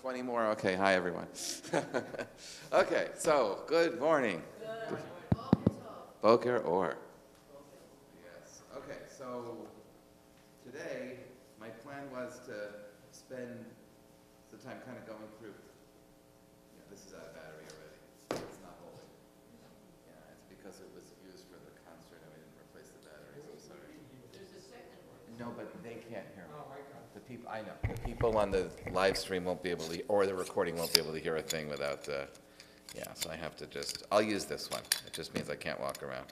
20 more? Okay, hi everyone. Okay, so good morning. Good. Boker or? Yes. Okay, so today my plan was to spend some time kind of going through. Yeah, this is out of battery already. It's not holding. Yeah, it's because it was used for the concert and we didn't replace the batteries. I'm sorry. There's a second one. No, but they can't hear me. Oh, my God. The people, I know. The people on the live stream won't be able to, or the recording won't be able to hear a thing without. Yeah, so I have to I'll use this one. It just means I can't walk around.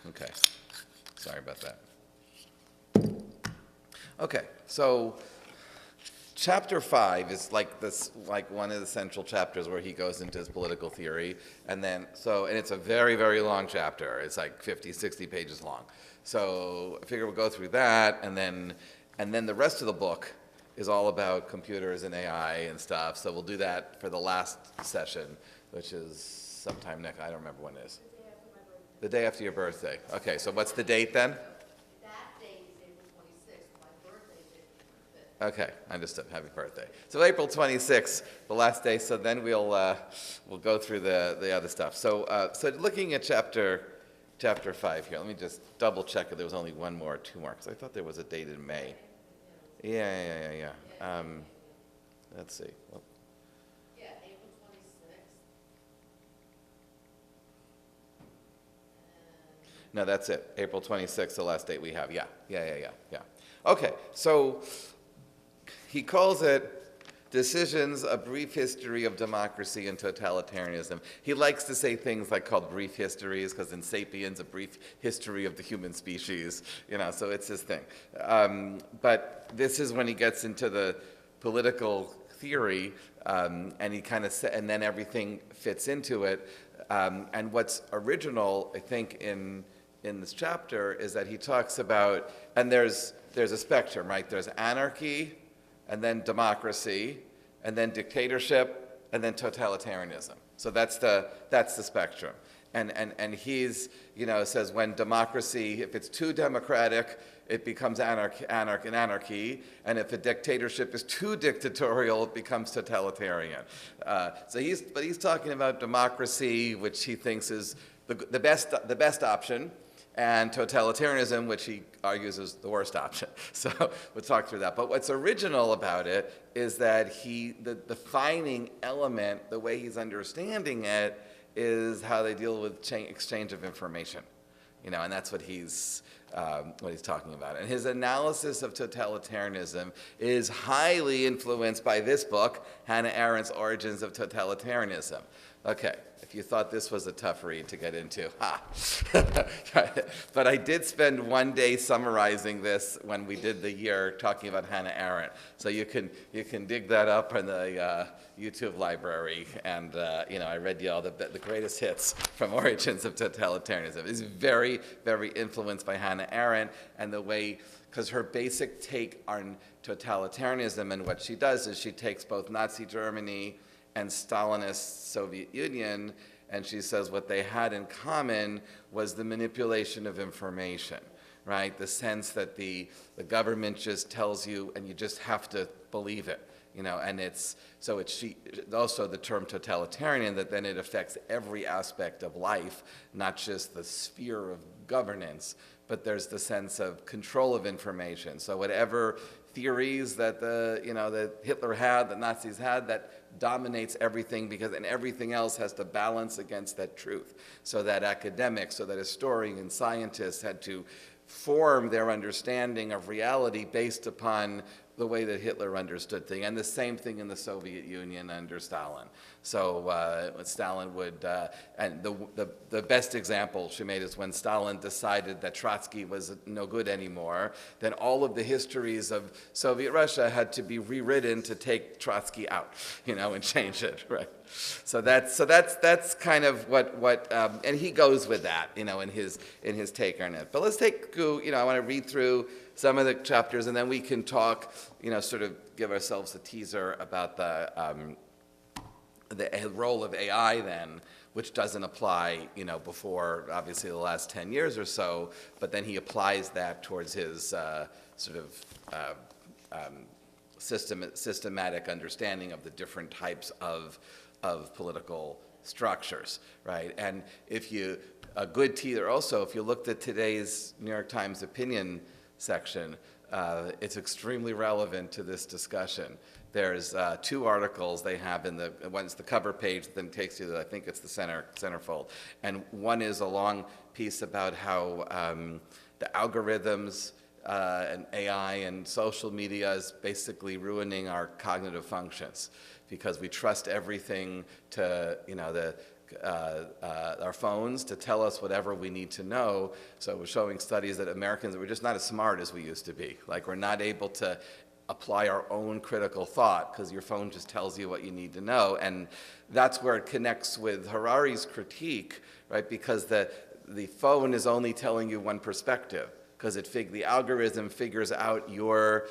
Okay. Sorry about that. Okay, so chapter 5 is like one of the central chapters where he goes into his political theory, and it's a very, very long chapter. It's like 50, 60 pages long. So I figure we'll go through that, and then the rest of the book is all about computers and AI and stuff. So we'll do that for the last session, which is sometime next. I don't remember when it is. The day after your birthday. Okay, so what's the date then? That date is April 26th. My birthday is April 25th. Okay, understood. Happy birthday. So April 26th, the last day. So then we'll go through the other stuff. So looking at chapter 5 here. Let me just double check if there was only one more or two more, because I thought there was a date in May. Yeah. Let's see. Well, Yeah, April 26th. no, that's it. April 26th, the last date we have. Yeah. Okay, so he calls it Decisions, A Brief History of Democracy and Totalitarianism. He likes to say things like called brief histories, because in Sapiens, a brief history of the human species, so it's his thing. But this is when he gets into the political theory, and he kind of and then everything fits into it. And what's original, I think, in this chapter is that he talks about, and there's a spectrum, right? There's anarchy, and then democracy, and then dictatorship, and then totalitarianism. So that's the spectrum. And he's, says when democracy, if it's too democratic, it becomes anarchy, and if a dictatorship is too dictatorial, it becomes totalitarian. So he's talking about democracy, which he thinks is the best option, and totalitarianism, which he argues is the worst option. So we'll talk through that. But what's original about it is that the defining element, the way he's understanding it, is how they deal with exchange of information. And that's what he's talking about. And his analysis of totalitarianism is highly influenced by this book, Hannah Arendt's Origins of Totalitarianism. Okay, if you thought this was a tough read to get into, But I did spend one day summarizing this when we did the year talking about Hannah Arendt. So you can dig that up in the YouTube library. And I read you all the greatest hits from Origins of Totalitarianism. It's very, very influenced by Hannah Arendt and the way, because her basic take on totalitarianism and what she does is she takes both Nazi Germany and Stalinist Soviet Union, and she says what they had in common was the manipulation of information, right? The sense that the government just tells you and you just have to believe it, and it's also the term totalitarian, that then it affects every aspect of life, not just the sphere of governance, but there's the sense of control of information. So whatever theories that that Hitler had, the Nazis had, that dominates everything, and everything else has to balance against that truth. So that academics, so that historians, scientists had to form their understanding of reality based upon the way that Hitler understood things, and the same thing in the Soviet Union under Stalin. So Stalin would, and the best example she made is when Stalin decided that Trotsky was no good anymore, then all of the histories of Soviet Russia had to be rewritten to take Trotsky out, and change it, right? So that's kind of what and he goes with that, in his take on it. But let's I want to read through some of the chapters, and then we can talk, sort of give ourselves a teaser about the role of AI then, which doesn't apply, before obviously the last 10 years or so, but then he applies that towards his systematic understanding of the different types of political structures, right? And if you, a good teaser also, if you looked at today's New York Times opinion section, it's extremely relevant to this discussion. There's 2 articles they have in the, one's the cover page, then takes you to, I think it's the centerfold. And one is a long piece about how the algorithms and AI and social media is basically ruining our cognitive functions because we trust everything to, our phones to tell us whatever we need to know. So we're showing studies that Americans, we're just not as smart as we used to be. Like we're not able to apply our own critical thought because your phone just tells you what you need to know. And that's where it connects with Harari's critique, right? Because the phone is only telling you one perspective because the algorithm figures out your,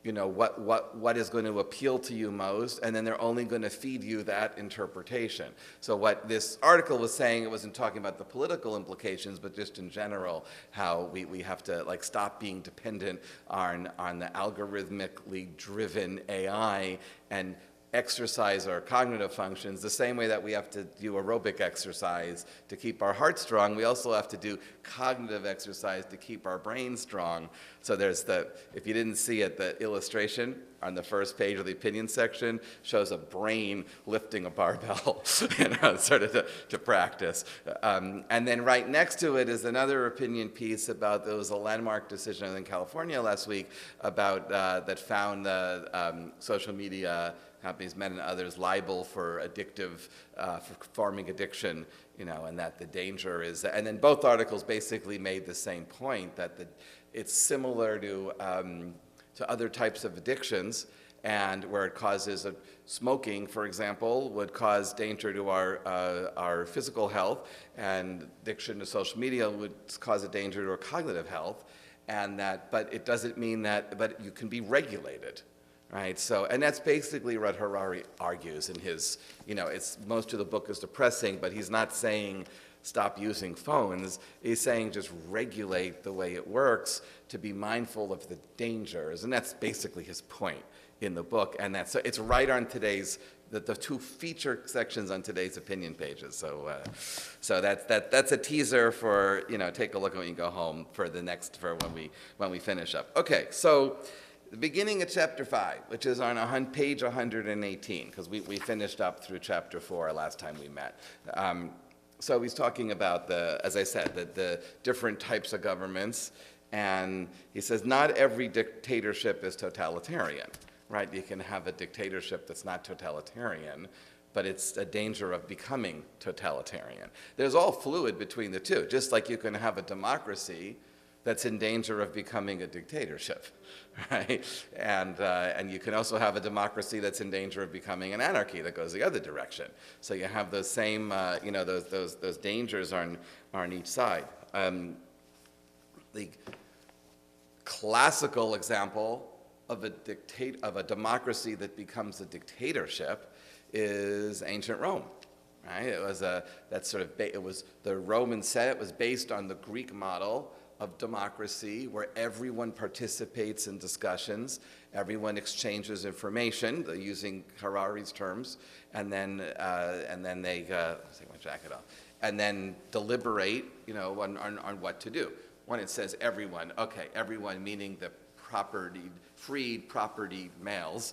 what is going to appeal to you most, and then they're only going to feed you that interpretation. So what this article was saying, it wasn't talking about the political implications, but just in general, how we have to stop being dependent on the algorithmically driven AI and exercise our cognitive functions the same way that we have to do aerobic exercise to keep our heart strong. We also have to do cognitive exercise to keep our brain strong. So there's if you didn't see it, the illustration on the first page of the opinion section shows a brain lifting a barbell, sort of to practice. And then right next to it is another opinion piece about, there was a landmark decision in California last week about that found the social media companies, men and others, liable for for forming addiction, and that the danger is, and then both articles basically made the same point, that it's similar to other types of addictions, and where it causes smoking, for example, would cause danger to our physical health, and addiction to social media would cause a danger to our cognitive health, but it doesn't mean but you can be regulated. Right, so, and that's basically what Harari argues in his, most of the book is depressing, but he's not saying stop using phones. He's saying just regulate the way it works to be mindful of the dangers, and that's basically his point in the book. And so it's right on today's, the 2 feature sections on today's opinion pages. So that's a teaser for, take a look when you go home for when we finish up. Okay, so the beginning of chapter 5, which is on page 118, because we finished up through chapter 4 last time we met. So he's talking about as I said, the different types of governments, and he says not every dictatorship is totalitarian, right? You can have a dictatorship that's not totalitarian, but it's a danger of becoming totalitarian. There's all fluid between the two, just like you can have a democracy that's in danger of becoming a dictatorship, right? And you can also have a democracy that's in danger of becoming an anarchy that goes the other direction. So you have those same, those dangers on each side. The classical example of a democracy that becomes a dictatorship is ancient Rome. Right? It was the Roman Senate was based on the Greek model of democracy, where everyone participates in discussions, everyone exchanges information, using Harari's terms, and then they take my jacket off, and then deliberate, on what to do. When it says everyone, okay, everyone meaning the freed property males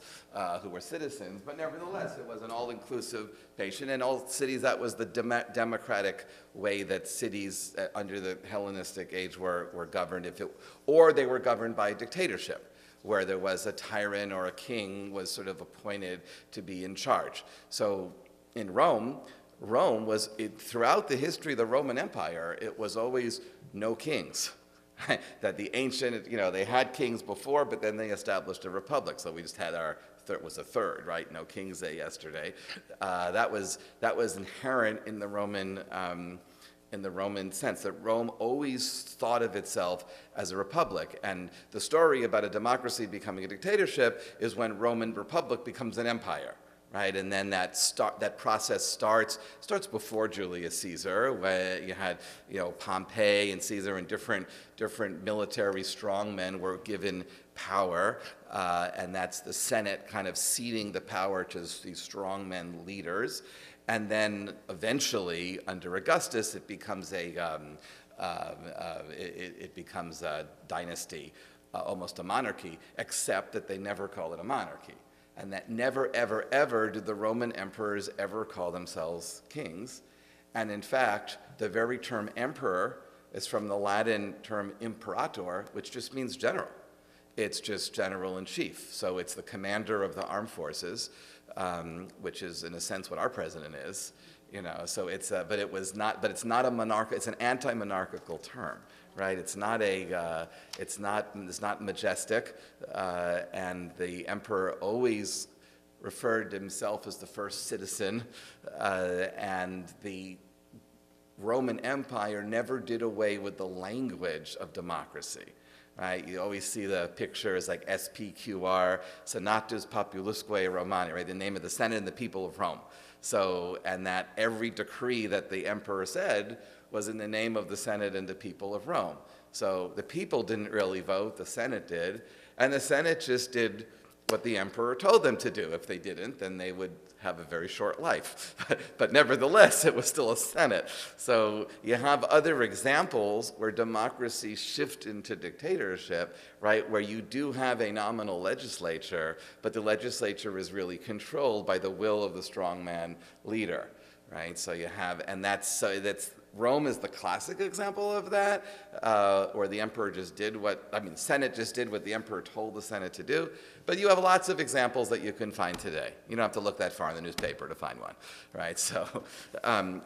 who were citizens, but nevertheless, it was an all-inclusive nation. In all cities, that was the democratic way that cities under the Hellenistic age were governed, or they were governed by a dictatorship, where there was a tyrant or a king was sort of appointed to be in charge. So in Rome was, throughout the history of the Roman Empire, it was always no kings. That the ancient, they had kings before, but then they established a republic. So we just had a third, right? No King's Day yesterday. That was inherent in the Roman sense, that Rome always thought of itself as a republic. And the story about a democracy becoming a dictatorship is when Roman Republic becomes an empire. Right, and then that process starts before Julius Caesar, where you had Pompey and Caesar and different military strongmen were given power, and that's the Senate kind of ceding the power to these strongmen leaders. And then eventually, under Augustus, it becomes it becomes a dynasty, almost a monarchy, except that they never call it a monarchy. And that never, ever, ever did the Roman emperors ever call themselves kings. And in fact, the very term emperor is from the Latin term imperator, which just means general. It's just general in chief. So it's the commander of the armed forces, which is in a sense what our president is. So it's but it's not a monarchical. It's an anti-monarchical term, right? It's not majestic, and the emperor always referred to himself as the first citizen, and the Roman Empire never did away with the language of democracy. Right? You always see the pictures like SPQR, Senatus Populusque Romani, right? The name of the Senate and the people of Rome. So, and that every decree that the emperor said was in the name of the Senate and the people of Rome. So the people didn't really vote, the Senate did, and the Senate just did what the emperor told them to do. If they didn't, then they would have a very short life. But nevertheless, it was still a Senate. So you have other examples where democracy shift into dictatorship, right, where you do have a nominal legislature, but the legislature is really controlled by the will of the strongman leader, right? So you have, and that's Rome is the classic example of that, where the emperor just did the Senate just did what the emperor told the Senate to do. But you have lots of examples that you can find today. You don't have to look that far in the newspaper to find one, right? So,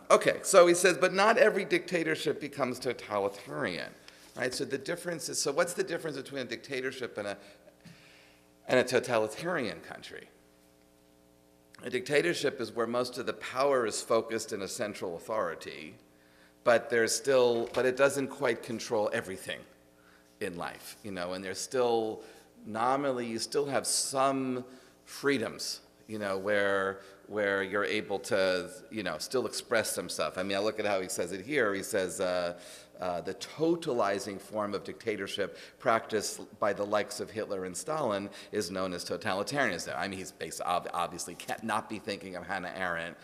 okay, so he says, but not every dictatorship becomes totalitarian, right? So the difference is, so what's the difference between a dictatorship and a totalitarian country? A dictatorship is where most of the power is focused in a central authority, but it doesn't quite control everything in life, and there's still, nominally, you still have some freedoms, where you're able to, still express some stuff. I mean, I look at how he says it here. He says, the totalizing form of dictatorship practiced by the likes of Hitler and Stalin is known as totalitarianism. I mean, he's obviously cannot be thinking of Hannah Arendt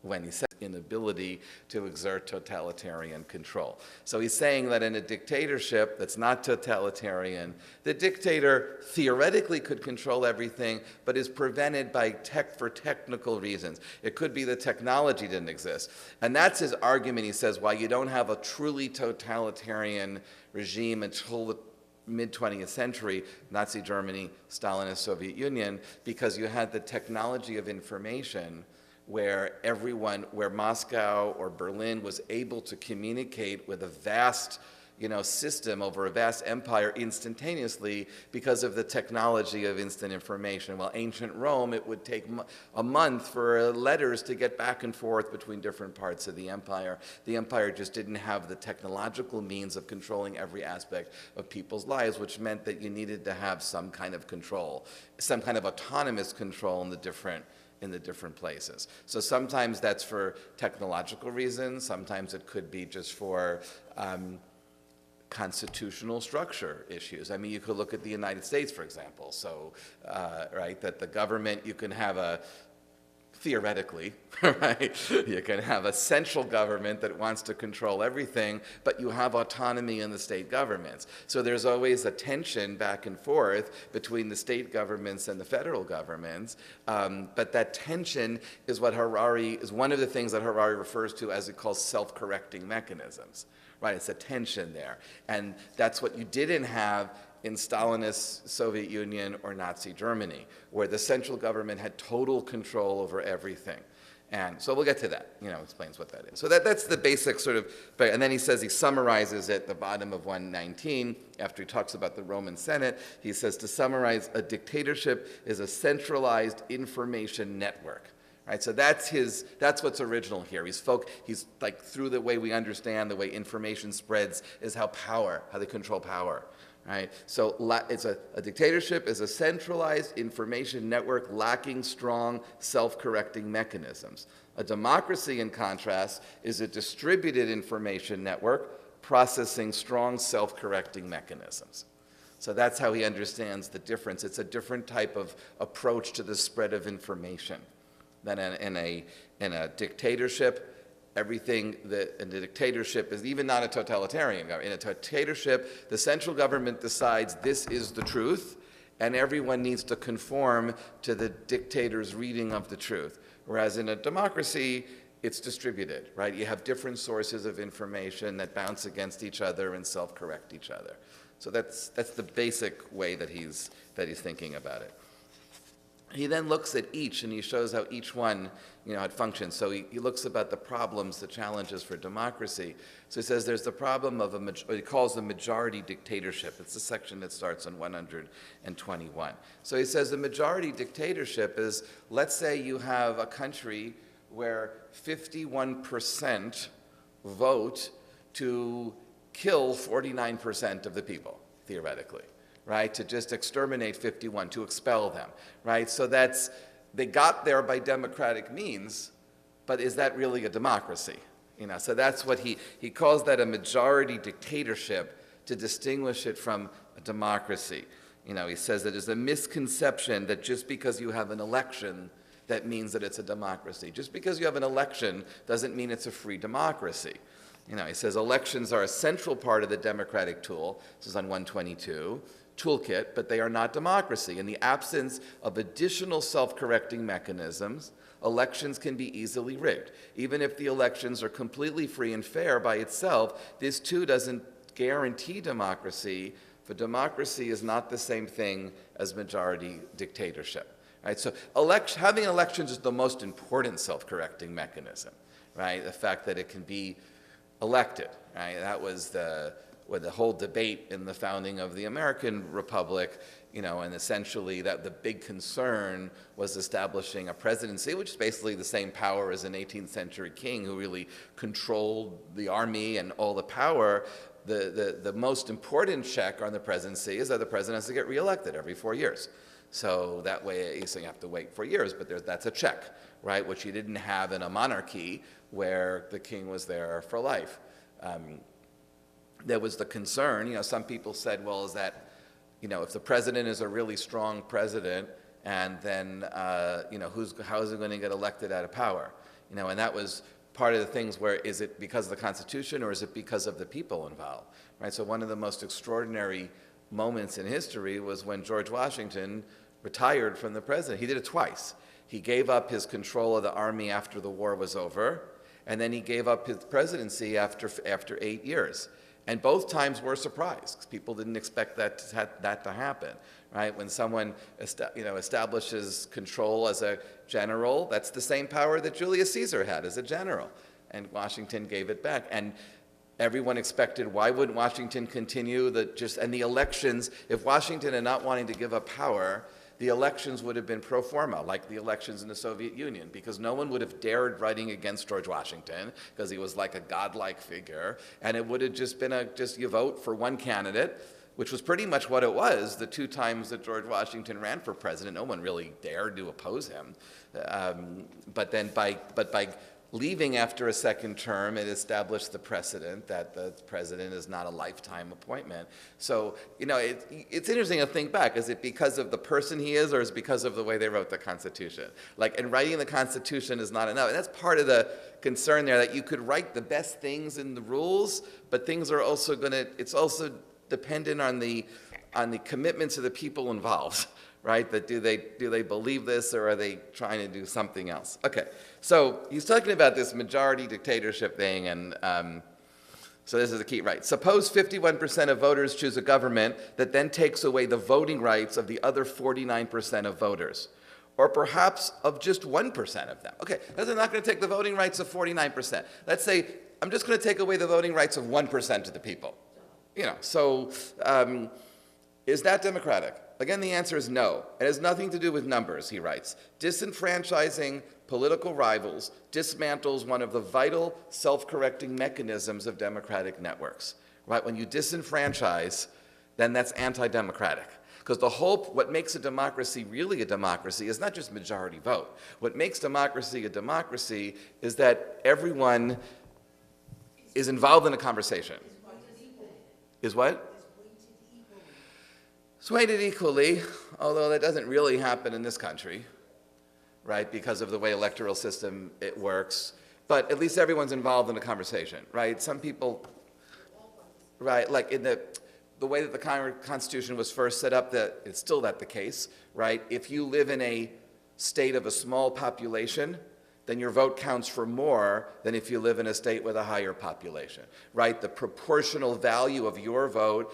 when he says inability to exert totalitarian control. So he's saying that in a dictatorship that's not totalitarian, the dictator theoretically could control everything, but is prevented for technical reasons. It could be the technology didn't exist. And that's his argument, he says, why you don't have a truly totalitarian regime until the mid-20th century, Nazi Germany, Stalinist Soviet Union, because you had the technology of information where Moscow or Berlin was able to communicate with a vast, system over a vast empire instantaneously because of the technology of instant information. While ancient Rome, it would take a month for letters to get back and forth between different parts of the empire. The empire just didn't have the technological means of controlling every aspect of people's lives, which meant that you needed to have some kind of control, some kind of autonomous control in the different places. So sometimes that's for technological reasons, sometimes it could be just for constitutional structure issues. I mean, you could look at the United States, for example. So, that the government, you can have theoretically, right? You can have a central government that wants to control everything, but you have autonomy in the state governments. So there's always a tension back and forth between the state governments and the federal governments. But that tension is one of the things that Harari refers to as he calls self-correcting mechanisms. Right, it's a tension there. And that's what you didn't have in Stalinist Soviet Union or Nazi Germany, where the central government had total control over everything. And so we'll get to that, explains what that is. So that's the basic sort of, and then he says, he summarizes at the bottom of 119, after he talks about the Roman Senate, he says, to summarize, a dictatorship is a centralized information network. Right, so that's what's original here. He's like, through the way we understand the way information spreads is how they control power. Right? So a dictatorship is a centralized information network lacking strong self-correcting mechanisms. A democracy, in contrast, is a distributed information network processing strong self-correcting mechanisms. So that's how he understands the difference. It's a different type of approach to the spread of information than in a dictatorship. Everything that in the dictatorship is even not a totalitarian government. In a dictatorship, the central government decides this is the truth, and everyone needs to conform to the dictator's reading of the truth. Whereas in a democracy, it's distributed, right? You have different sources of information that bounce against each other and self-correct each other. So that's the basic way that he's thinking about it. He then looks at each, and he shows how each one, how it functions. So he looks about the problems, the challenges for democracy. So he says there's the problem of what he calls the majority dictatorship. It's the section that starts on 121. So he says the majority dictatorship is, let's say you have a country where 51% vote to kill 49% of the people, theoretically, right? To just exterminate 51, to expel them, right? So they got there by democratic means, but is that really a democracy? So that's what he calls that a majority dictatorship to distinguish it from a democracy. He says that there's a misconception that just because you have an election, that means that it's a democracy. Just because you have an election doesn't mean it's a free democracy. He says elections are a central part of the democratic tool. This is on 122. Toolkit, but they are not democracy. In the absence of additional self-correcting mechanisms, elections can be easily rigged. Even if the elections are completely free and fair by itself, this too doesn't guarantee democracy, for democracy is not the same thing as majority dictatorship. Right? So having elections is the most important self-correcting mechanism. Right? The fact that it can be elected. Right? That was the whole debate in the founding of the American Republic, and essentially that the big concern was establishing a presidency, which is basically the same power as an 18th century king who really controlled the army and all the power. The most important check on the presidency is that the president has to get reelected every 4 years. So that way you have to wait 4 years, but that's a check, right, which you didn't have in a monarchy where the king was there for life. There was the concern, some people said, well, is that, if the president is a really strong president, and then, how is he going to get elected out of power? And that was part of the things where, is it because of the Constitution or is it because of the people involved, right? So one of the most extraordinary moments in history was when George Washington retired from the president. He did it twice. He gave up his control of the army after the war was over, and then he gave up his presidency after 8 years. And both times were a surprise, because people didn't expect that to happen, right? When someone establishes control as a general, that's the same power that Julius Caesar had as a general, and Washington gave it back. And everyone expected, why wouldn't Washington continue and the elections, if Washington had not wanting to give up power, the elections would have been pro forma, like the elections in the Soviet Union, because no one would have dared writing against George Washington, because he was like a godlike figure, and it would have just been you vote for one candidate, which was pretty much what it was the 2 times that George Washington ran for president. No one really dared to oppose him. But by leaving after a second term, it established the precedent that the president is not a lifetime appointment. So, it's interesting to think back. Is it because of the person he is, or is it because of the way they wrote the Constitution? And writing the Constitution is not enough. And that's part of the concern there, that you could write the best things in the rules, but things are also it's also dependent on the commitments of the people involved. Right? That do they believe this, or are they trying to do something else? Okay, so he's talking about this majority dictatorship thing, and so this is the key, right? Suppose 51% of voters choose a government that then takes away the voting rights of the other 49% of voters, or perhaps of just 1% of them. Okay, they're not going to take the voting rights of 49%. Let's say I'm just going to take away the voting rights of 1% of the people. So is that democratic? Again, the answer is no. It has nothing to do with numbers, he writes. Disenfranchising political rivals dismantles one of the vital self-correcting mechanisms of democratic networks. Right? When you disenfranchise, then that's anti-democratic. Because what makes a democracy really a democracy is not just majority vote. What makes democracy a democracy is that everyone is involved in a conversation. Is what? Swayed equally, although that doesn't really happen in this country, right, because of the way electoral system it works. But at least everyone's involved in the conversation, right? Some people, right, like in the way that the Constitution was first set up, that it's still not the case, right? If you live in a state of a small population, then your vote counts for more than if you live in a state with a higher population, right? The proportional value of your vote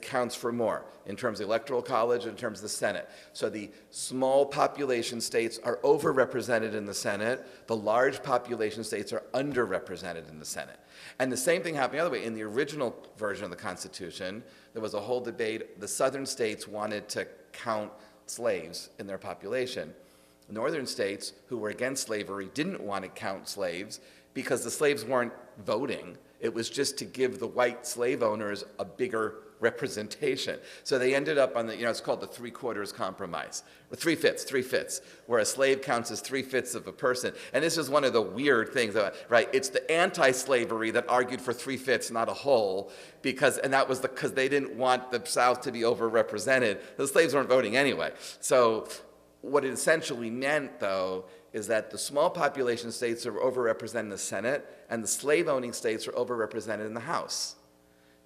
counts for more in terms of the Electoral College and in terms of the Senate. So the small population states are overrepresented in the Senate. The large population states are underrepresented in the Senate. And the same thing happened the other way. In the original version of the Constitution, there was a whole debate. The southern states wanted to count slaves in their population. Northern states, who were against slavery, didn't want to count slaves because the slaves weren't voting. It was just to give the white slave owners a bigger representation. So they ended up on the, it's called the 3/4 compromise, or 3/5, where a slave counts as 3/5 of a person. And this is one of the weird things, right? It's the anti-slavery that argued for 3/5, not a whole, because they didn't want the South to be overrepresented. The slaves weren't voting anyway. So what it essentially meant, though, is that the small population states are overrepresented in the Senate, and the slave-owning states are overrepresented in the House,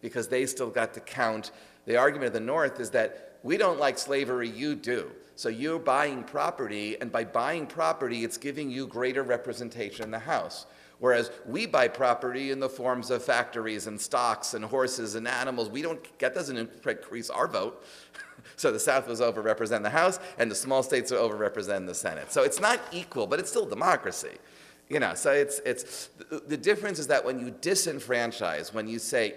because they still got to count. The argument of the North is that we don't like slavery, you do. So you're buying property, and by buying property, it's giving you greater representation in the House. Whereas we buy property in the forms of factories and stocks and horses and animals. That doesn't increase our vote. So the South was overrepresented in the House, and the small states are overrepresented in the Senate. So it's not equal, but it's still democracy. So it's the difference is that when you disenfranchise, when you say,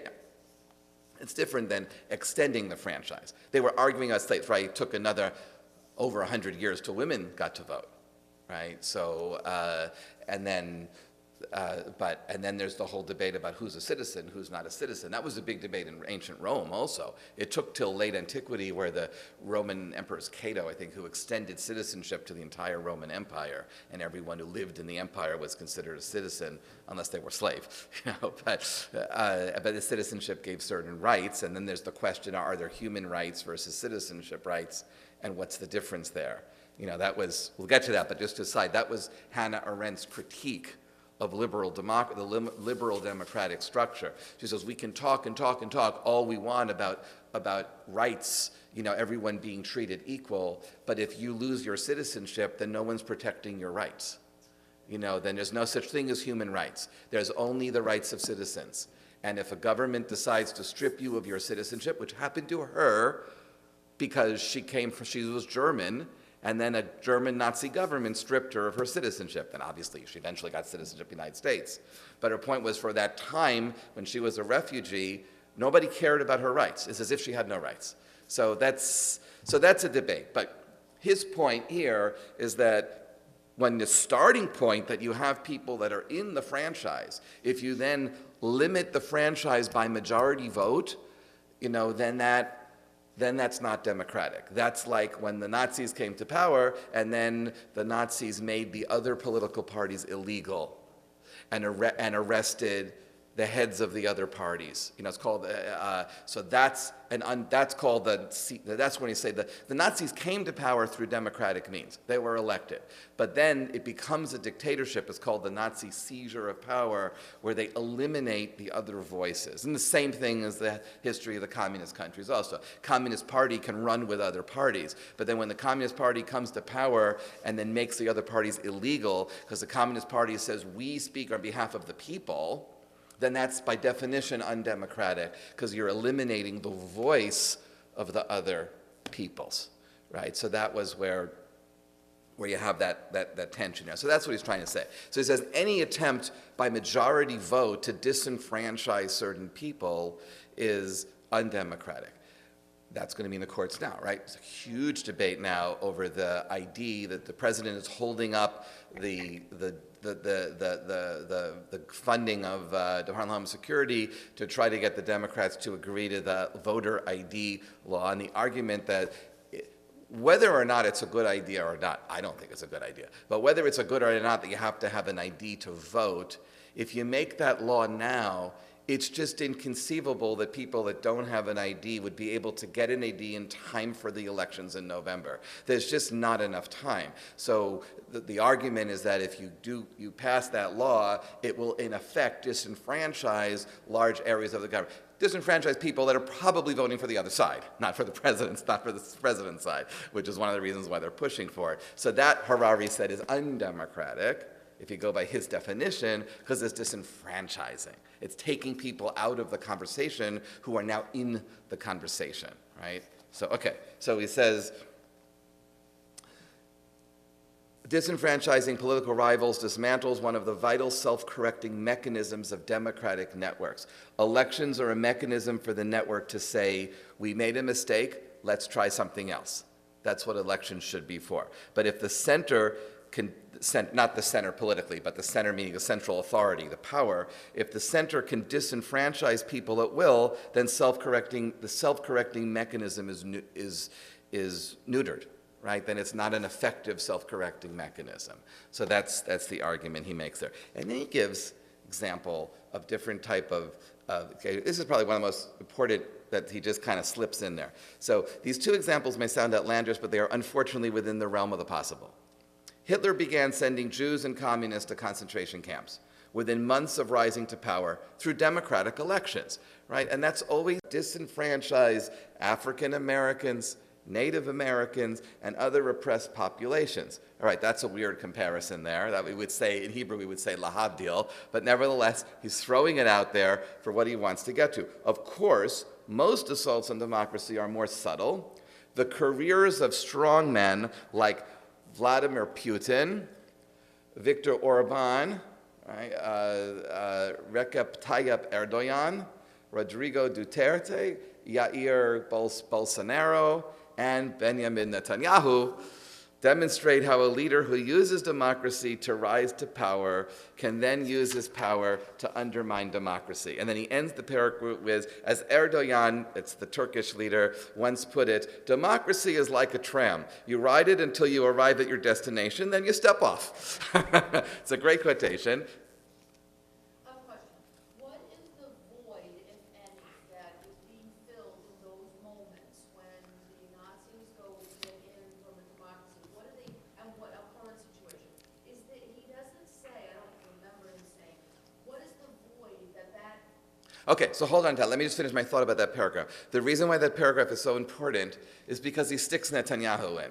it's different than extending the franchise. They were arguing on states, right? It took another over 100 years till women got to vote, right? So, and then there's the whole debate about who's a citizen, who's not a citizen. That was a big debate in ancient Rome also. It took till late antiquity, where the Roman emperors, Cato, I think, who extended citizenship to the entire Roman Empire, and everyone who lived in the empire was considered a citizen unless they were slave. But the citizenship gave certain rights, and then there's the question: are there human rights versus citizenship rights, and what's the difference there? We'll get to that, but just to aside, that was Hannah Arendt's critique of the liberal democratic structure. She says we can talk and talk and talk all we want about rights, everyone being treated equal, but if you lose your citizenship, then no one's protecting your rights. Then there's no such thing as human rights. There's only the rights of citizens. And if a government decides to strip you of your citizenship, which happened to her because she was German, and then a German Nazi government stripped her of her citizenship. And obviously, she eventually got citizenship in the United States. But her point was, for that time, when she was a refugee, nobody cared about her rights. It's as if she had no rights. So that's a debate. But his point here is that when the starting point that you have people that are in the franchise, if you then limit the franchise by majority vote, then that's not democratic. That's like when the Nazis came to power, and then the Nazis made the other political parties illegal and arrested the heads of the other parties. It's called, that's when you say the Nazis came to power through democratic means. They were elected. But then it becomes a dictatorship. It's called the Nazi seizure of power, where they eliminate the other voices. And the same thing as the history of the communist countries also. Communist Party can run with other parties. But then when the Communist Party comes to power and then makes the other parties illegal, because the Communist Party says, we speak on behalf of the people, then that's by definition undemocratic, because you're eliminating the voice of the other peoples, right? So that was where you have that tension there. So that's what he's trying to say. So he says any attempt by majority vote to disenfranchise certain people is undemocratic. That's going to be in the courts now, right? It's a huge debate now over the ID that the president is holding up the funding of Department of Homeland Security to try to get the Democrats to agree to the voter ID law, and the argument that whether or not it's a good idea or not, I don't think it's a good idea, but whether it's a good or not that you have to have an ID to vote, if you make that law now, It's just inconceivable that people that don't have an ID would be able to get an ID in time for the elections in November. There's just not enough time. So the argument is that if you pass that law, it will in effect disenfranchise large areas of the government. Disenfranchise people that are probably voting for the other side, not for the president's side, which is one of the reasons why they're pushing for it. So that, Harari said, is undemocratic, if you go by his definition, because it's disenfranchising. It's taking people out of the conversation who are now in the conversation, right? So, okay, so he says, disenfranchising political rivals dismantles one of the vital self-correcting mechanisms of democratic networks. Elections are a mechanism for the network to say, we made a mistake, let's try something else. That's what elections should be for. But if the center not the center politically, but the center meaning the central authority, the power, if the center can disenfranchise people at will, then the self-correcting mechanism is neutered, right? Then it's not an effective self-correcting mechanism. So that's the argument he makes there. And then he gives example of different type of, okay, this is probably one of the most important that he just kind of slips in there. So these two examples may sound outlandish, but they are unfortunately within the realm of the possible. Hitler began sending Jews and communists to concentration camps within months of rising to power through democratic elections, right? And that's always disenfranchised African Americans, Native Americans, and other repressed populations. All right, that's a weird comparison there. That we would say, in Hebrew, we would say lahavdil, but nevertheless, he's throwing it out there for what he wants to get to. Of course, most assaults on democracy are more subtle. The careers of strong men like Vladimir Putin, Viktor Orban, right, Recep Tayyip Erdogan, Rodrigo Duterte, Jair Bolsonaro, and Benjamin Netanyahu demonstrate how a leader who uses democracy to rise to power can then use his power to undermine democracy. And then he ends the paragraph with, as Erdogan, it's the Turkish leader, once put it, democracy is like a tram. You ride it until you arrive at your destination, then you step off. It's a great quotation. Okay, so hold on, Tal. Let me just finish my thought about that paragraph. The reason why that paragraph is so important is because he sticks Netanyahu in.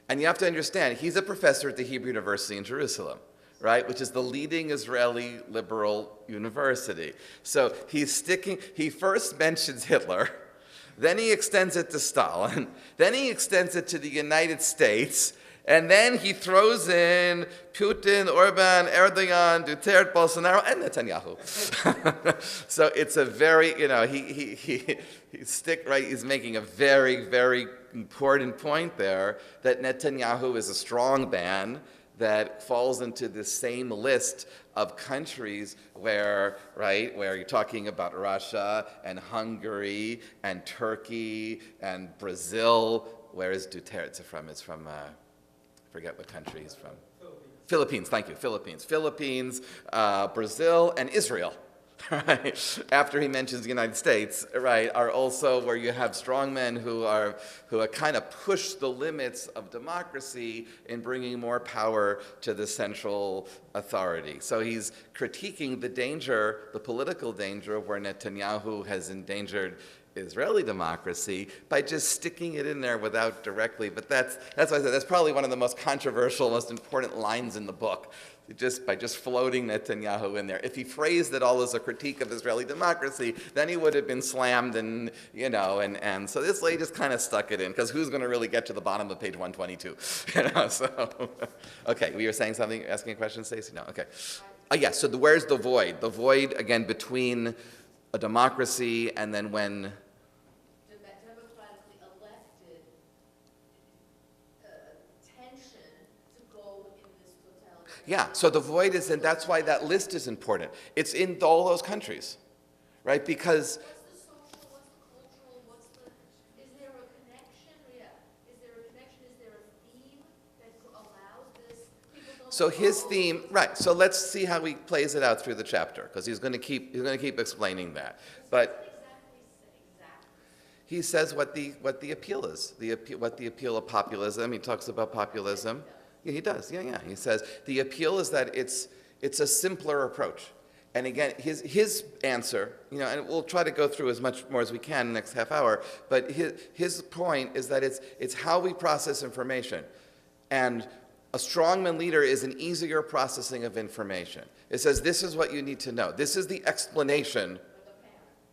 And you have to understand, he's a professor at the Hebrew University in Jerusalem, right, which is the leading Israeli liberal university. So he first mentions Hitler, then he extends it to Stalin, then he extends it to the United States, and then he throws in Putin, Orban, Erdogan, Duterte, Bolsonaro, and Netanyahu. So it's a very, he's making a very, very important point there that Netanyahu is a strong man that falls into the same list of countries where you're talking about Russia and Hungary and Turkey and Brazil. Where is Duterte from? It's from... forget what country he's from. Philippines, thank you, Philippines. Philippines, Brazil, and Israel, right? After he mentions the United States, right, are also where you have strong men who are kind of push the limits of democracy in bringing more power to the central authority. So he's critiquing the danger, the political danger, where Netanyahu has endangered Israeli democracy by just sticking it in there without directly. But that's why I said that's probably one of the most controversial, most important lines in the book, by just floating Netanyahu in there. If he phrased it all as a critique of Israeli democracy, then he would have been slammed, and so this lady just kind of stuck it in, because who's going to really get to the bottom of page 122? So okay, we were saying something, asking a question, Stacey? No, okay. So where's the void? The void again between a democracy and then when democratically elected tension to go in this totalitarian. Yeah, so the void is in, that's why that list is important. It's in all those countries, right? Because What's the social, what's the cultural, is there a connection? Yeah. Is there a connection? Is there a theme that allows this? People So his theme, right? So let's see how he plays it out through the chapter, because he's going to keep explaining that. But he says what the appeal is, what the appeal of populism. He talks about populism. Yeah, he does. Yeah. He says the appeal is that it's a simpler approach. And again, his answer, and we'll try to go through as much more as we can in the next half hour, but his point is that it's how we process information. And a strongman leader is an easier processing of information. It says this is what you need to know. This is the explanation.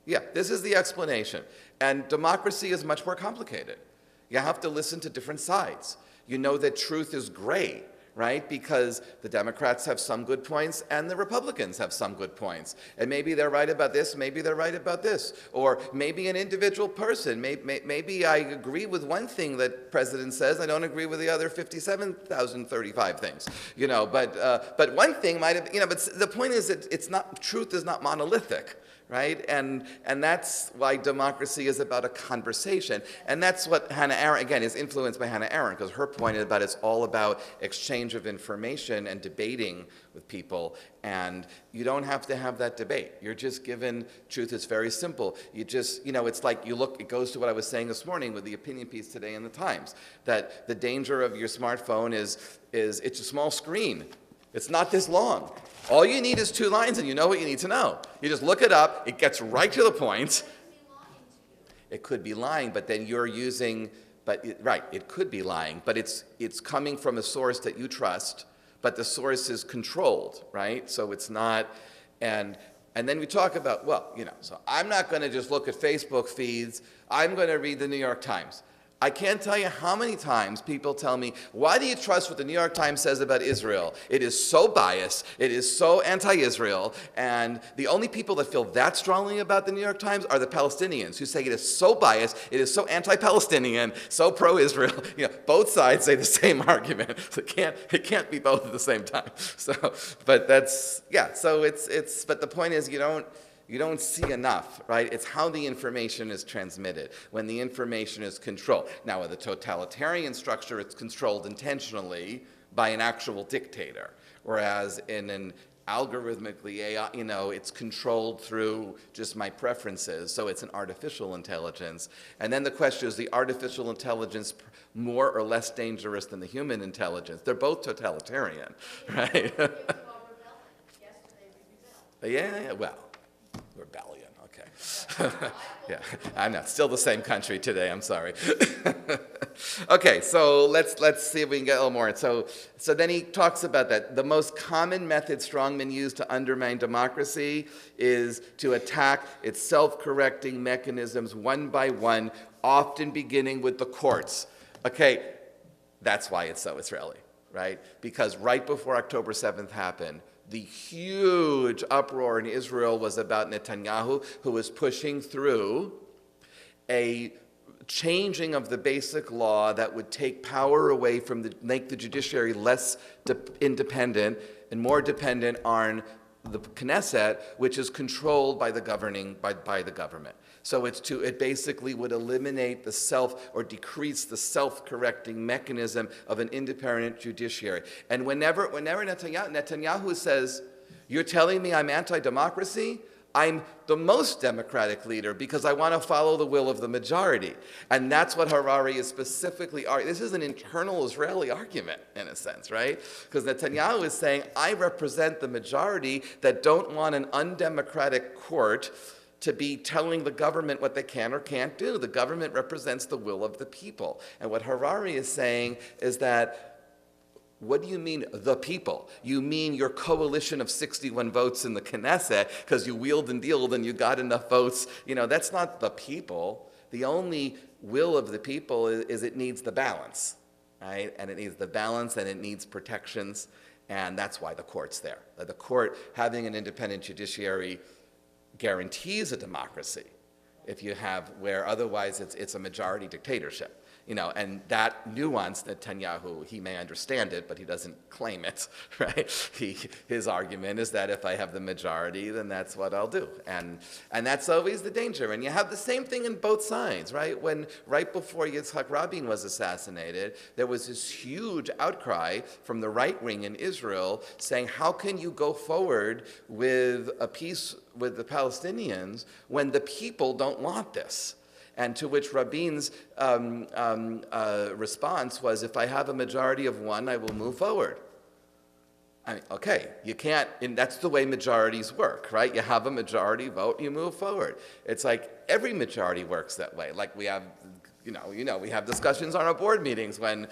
Yeah, this is the explanation. And democracy is much more complicated. You have to listen to different sides. You know that truth is gray, right? Because the Democrats have some good points and the Republicans have some good points. And maybe they're right about this, maybe they're right about this. Or maybe an individual person, maybe I agree with one thing that president says, I don't agree with the other 57,035 things. But one thing might have, but the point is that it's not, truth is not monolithic. Right? And that's why democracy is about a conversation. And that's what Hannah Arendt, again, is influenced by Hannah Arendt, because her point is about it's all about exchange of information and debating with people. And you don't have to have that debate. You're just given truth. It's very simple. You just, it's like you look, it goes to what I was saying this morning with the opinion piece today in the Times, that the danger of your smartphone is it's a small screen. It's not this long. All you need is 2 lines and you know what you need to know. You just look it up, it gets right to the point. It could be lying, but then you're using, it could be lying, but it's coming from a source that you trust, but the source is controlled, right? So it's not, and then we talk about, so I'm not going to just look at Facebook feeds, I'm going to read the New York Times. I can't tell you how many times people tell me, why do you trust what the New York Times says about Israel? It is so biased, it is so anti-Israel, and the only people that feel that strongly about the New York Times are the Palestinians, who say it is so biased, it is so anti-Palestinian, so pro-Israel. Both sides say the same argument. So it can't be both at the same time. But the point is you don't see enough, right? It's how the information is transmitted, when the information is controlled. Now, with a totalitarian structure, it's controlled intentionally by an actual dictator, whereas in an algorithmically AI, it's controlled through just my preferences, so it's an artificial intelligence. And then the question is, the artificial intelligence more or less dangerous than the human intelligence? They're both totalitarian, right? Well. Rebellion, okay. Yeah, I'm not. Still the same country today, I'm sorry. Okay, so let's see if we can get a little more. So then he talks about that. The most common method strongmen use to undermine democracy is to attack its self-correcting mechanisms one by one, often beginning with the courts. Okay, that's why it's so Israeli, right? Because right before October 7th happened, the huge uproar in Israel was about Netanyahu, who was pushing through a changing of the basic law that would take power away from make the judiciary less independent and more dependent on the Knesset, which is controlled by the by the government. So it basically would eliminate or decrease the self-correcting mechanism of an independent judiciary. And whenever Netanyahu says, you're telling me I'm anti-democracy? I'm the most democratic leader because I want to follow the will of the majority. And that's what Harari is specifically arguing. This is an internal Israeli argument, in a sense, right? Because Netanyahu is saying, I represent the majority that don't want an undemocratic court to be telling the government what they can or can't do. The government represents the will of the people. And what Harari is saying is that, what do you mean, the people? You mean your coalition of 61 votes in the Knesset, because you wheeled and dealed and you got enough votes. That's not the people. The only will of the people is it needs the balance, right? And it needs the balance and it needs protections, and that's why the court's there. The court, having an independent judiciary, guarantees a democracy. If you have, where otherwise it's a majority dictatorship. And that nuance, Netanyahu, he may understand it, but he doesn't claim it, right? His argument is that if I have the majority, then that's what I'll do. And that's always the danger. And you have the same thing in both sides, right? Right before Yitzhak Rabin was assassinated, there was this huge outcry from the right wing in Israel saying, how can you go forward with a peace with the Palestinians when the people don't want this? And to which Rabin's response was, if I have a majority of one, I will move forward. I mean, okay, you can't, and that's the way majorities work, right? You have a majority vote, you move forward. It's like every majority works that way. Like we have, we have discussions on our board meetings when,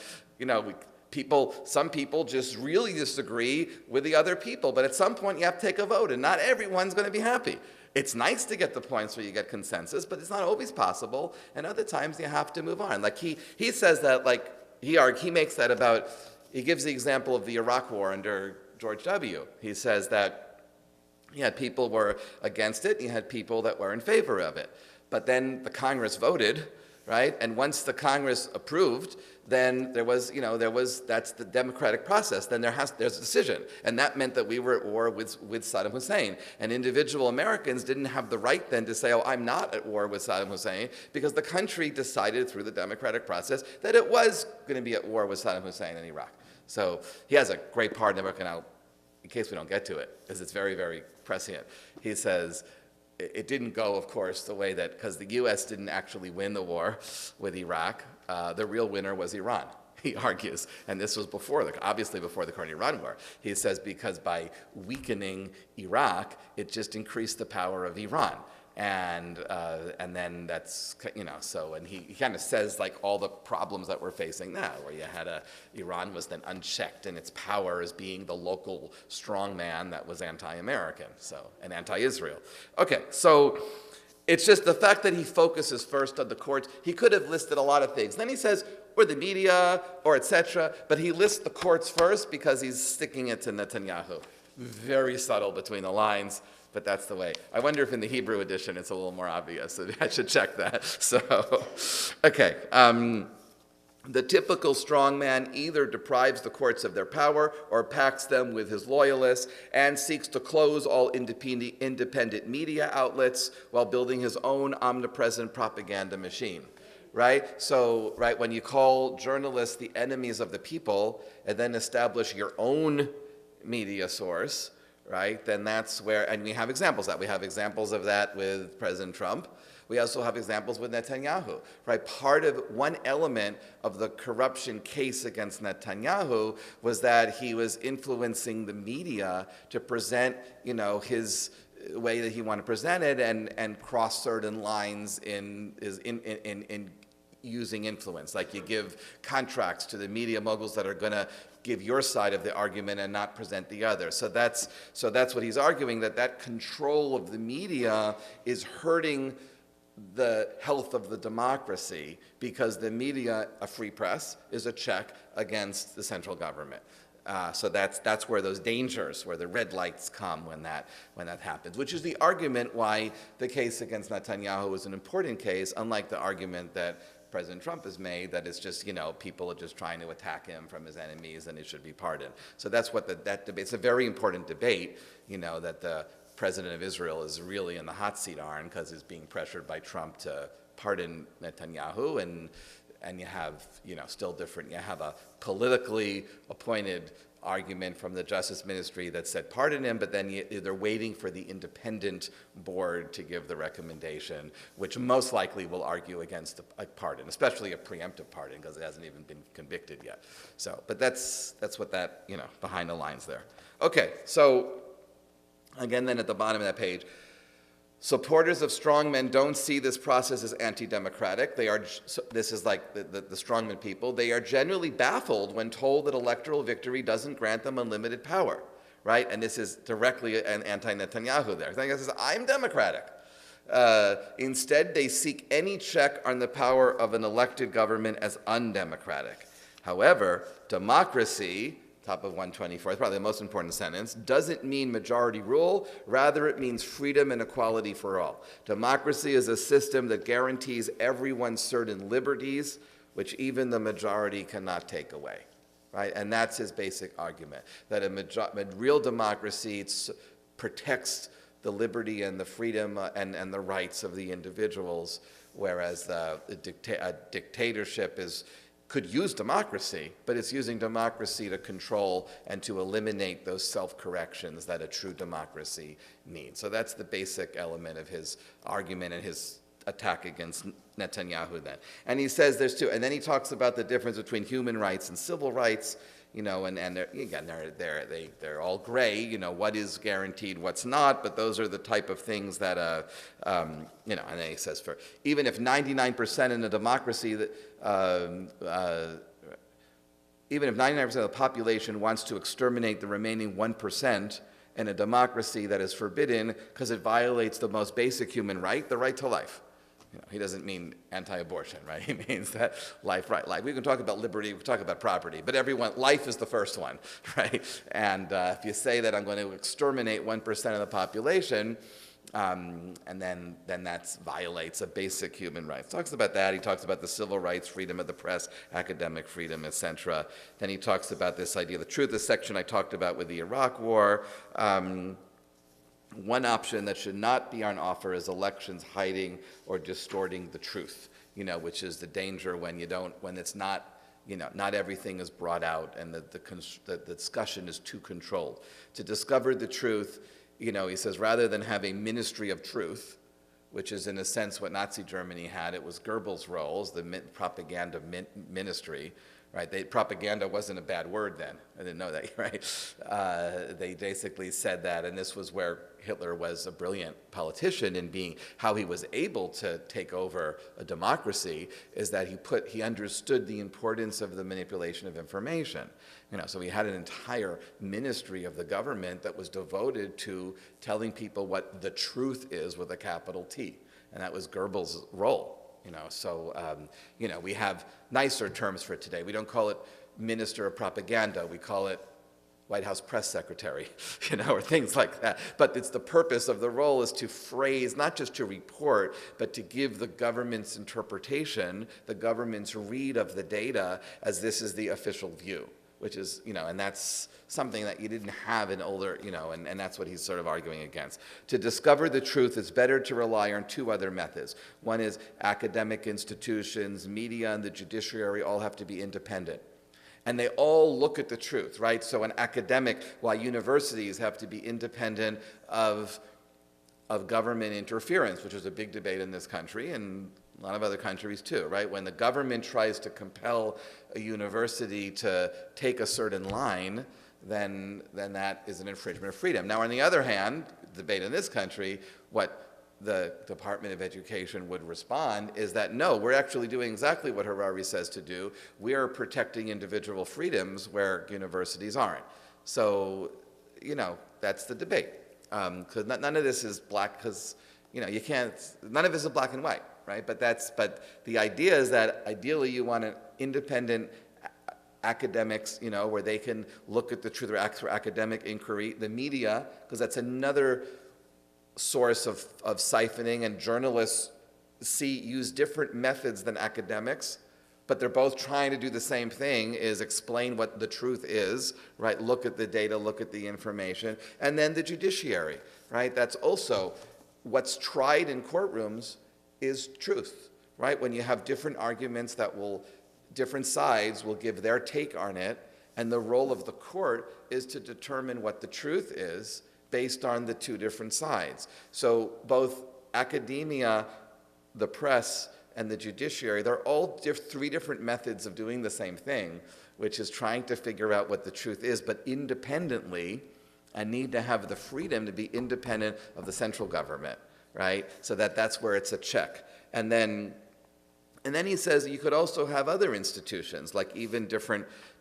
some people just really disagree with the other people, but at some point you have to take a vote, and not everyone's going to be happy. It's nice to get the points where you get consensus, but it's not always possible, and other times you have to move on. Like he says that, like he makes that about, he gives the example of the Iraq War under George W. He says that you had people were against it, and you had people that were in favor of it. But then the Congress voted, right? And once the Congress approved, then that's the democratic process. Then there's a decision. And that meant that we were at war with Saddam Hussein. And individual Americans didn't have the right then to say, oh, I'm not at war with Saddam Hussein, because the country decided through the democratic process that it was going to be at war with Saddam Hussein in Iraq. So he has a great part in in case we don't get to it, because it's very, very prescient. He says, it didn't go, of course, the way that, because the U.S. didn't actually win the war with Iraq. The real winner was Iran, he argues. And this was obviously before the current Iran war. He says because by weakening Iraq, it just increased the power of Iran. And then that's, and he kind of says like all the problems that we're facing now, where you had Iran was then unchecked in its power as being the local strongman that was anti-American, and anti-Israel. Okay, so it's just the fact that he focuses first on the courts. He could have listed a lot of things. Then he says, or the media, or etc., but he lists the courts first because he's sticking it to Netanyahu. Very subtle between the lines. But that's the way. I wonder if in the Hebrew edition it's a little more obvious. So I should check that. So, okay. The typical strongman either deprives the courts of their power or packs them with his loyalists and seeks to close all independent media outlets while building his own omnipresent propaganda machine. Right? So, when you call journalists the enemies of the people and then establish your own media source, right, then that's where, and we have examples of that. We have examples of that with President Trump. We also have examples with Netanyahu, right? One element of the corruption case against Netanyahu was that he was influencing the media to present, his way that he wanted to present it and cross certain lines in using influence. Like you give contracts to the media moguls that are going to give your side of the argument and not present the other. So that's what he's arguing, that control of the media is hurting the health of the democracy because the media, a free press, is a check against the central government. So that's where those dangers, where the red lights come when that happens, which is the argument why the case against Netanyahu is an important case, unlike the argument that President Trump has made that it's just, people are just trying to attack him from his enemies and he should be pardoned. So that's what that debate, it's a very important debate, that the president of Israel is really in the hot seat on because he's being pressured by Trump to pardon Netanyahu, and you have, still different, you have a politically appointed argument from the Justice Ministry that said pardon him, but then they're waiting for the independent board to give the recommendation, which most likely will argue against a pardon, especially a preemptive pardon, because it hasn't even been convicted yet. So, but that's what that, behind the lines there. Okay, so again then at the bottom of that page, supporters of strongmen don't see this process as anti-democratic. This is like the strongman people. They are generally baffled when told that electoral victory doesn't grant them unlimited power, right? And this is directly an anti-Netanyahu there. Netanyahu says, I'm democratic. Instead, they seek any check on the power of an elected government as undemocratic. However, democracy, top of 124, probably the most important sentence, doesn't mean majority rule. Rather, it means freedom and equality for all. Democracy is a system that guarantees everyone certain liberties which even the majority cannot take away, right? And that's his basic argument, that a real democracy protects the liberty and the freedom and the rights of the individuals, whereas a dictatorship could use democracy, but it's using democracy to control and to eliminate those self-corrections that a true democracy needs. So that's the basic element of his argument and his attack against Netanyahu then. And he says there's two, and then he talks about the difference between human rights and civil rights, and they're all gray, what is guaranteed, what's not, but those are the type of things that, and then he says, even if 99% in a democracy, even if 99% of the population wants to exterminate the remaining 1% in a democracy that is forbidden because it violates the most basic human right, the right to life. He doesn't mean anti-abortion, right? He means that life. We can talk about liberty, we can talk about property, but life is the first one, right? And if you say that I'm going to exterminate 1% of the population, and then that violates a basic human right. He talks about that. He talks about the civil rights, freedom of the press, academic freedom, etc. Then he talks about this idea of the truth, this section I talked about with the Iraq War. One option that should not be on offer is elections hiding or distorting the truth, which is the danger when it's not, not everything is brought out and the discussion is too controlled. To discover the truth, he says, rather than have a ministry of truth, which is in a sense what Nazi Germany had, it was Goebbels' roles, the propaganda ministry, right? Propaganda wasn't a bad word then. I didn't know that, right? They basically said that, and this was where Hitler was a brilliant politician in how he was able to take over a democracy, is that he understood the importance of the manipulation of information. So he had an entire ministry of the government that was devoted to telling people what the truth is with a capital T, and that was Goebbels' role. We have nicer terms for it today. We don't call it minister of propaganda. We call it White House press secretary, or things like that. But it's the purpose of the role is to phrase, not just to report, but to give the government's interpretation, the government's read of the data as this is the official view, which is, and that's something that you didn't have in older, and that's what he's sort of arguing against. To discover the truth, it's better to rely on two other methods. One is academic institutions, media, and the judiciary all have to be independent. And they all look at the truth, right? So an academic, while universities have to be independent of government interference, which is a big debate in this country and a lot of other countries too, right? When the government tries to compel a university to take a certain line, then that is an infringement of freedom. Now, on the other hand, the debate in this country, what the Department of Education would respond is that, no, we're actually doing exactly what Harari says to do. We are protecting individual freedoms where universities aren't. So, that's the debate. Because none of this is black, because, none of this is black and white, right? But the idea is that ideally you want an independent academics, where they can look at the truth or act for academic inquiry. The media, because that's another source of siphoning, and journalists use different methods than academics, but they're both trying to do the same thing, is explain what the truth is, right? Look at the data, look at the information. And then the judiciary, right? That's also what's tried in courtrooms is truth, right? When you have different arguments different sides will give their take on it, and the role of the court is to determine what the truth is based on the two different sides. So both academia, the press, and the judiciary, they're all three different methods of doing the same thing, which is trying to figure out what the truth is, but independently, and need to have the freedom to be independent of the central government, right? So that's where it's a check. And then he says you could also have other institutions, like even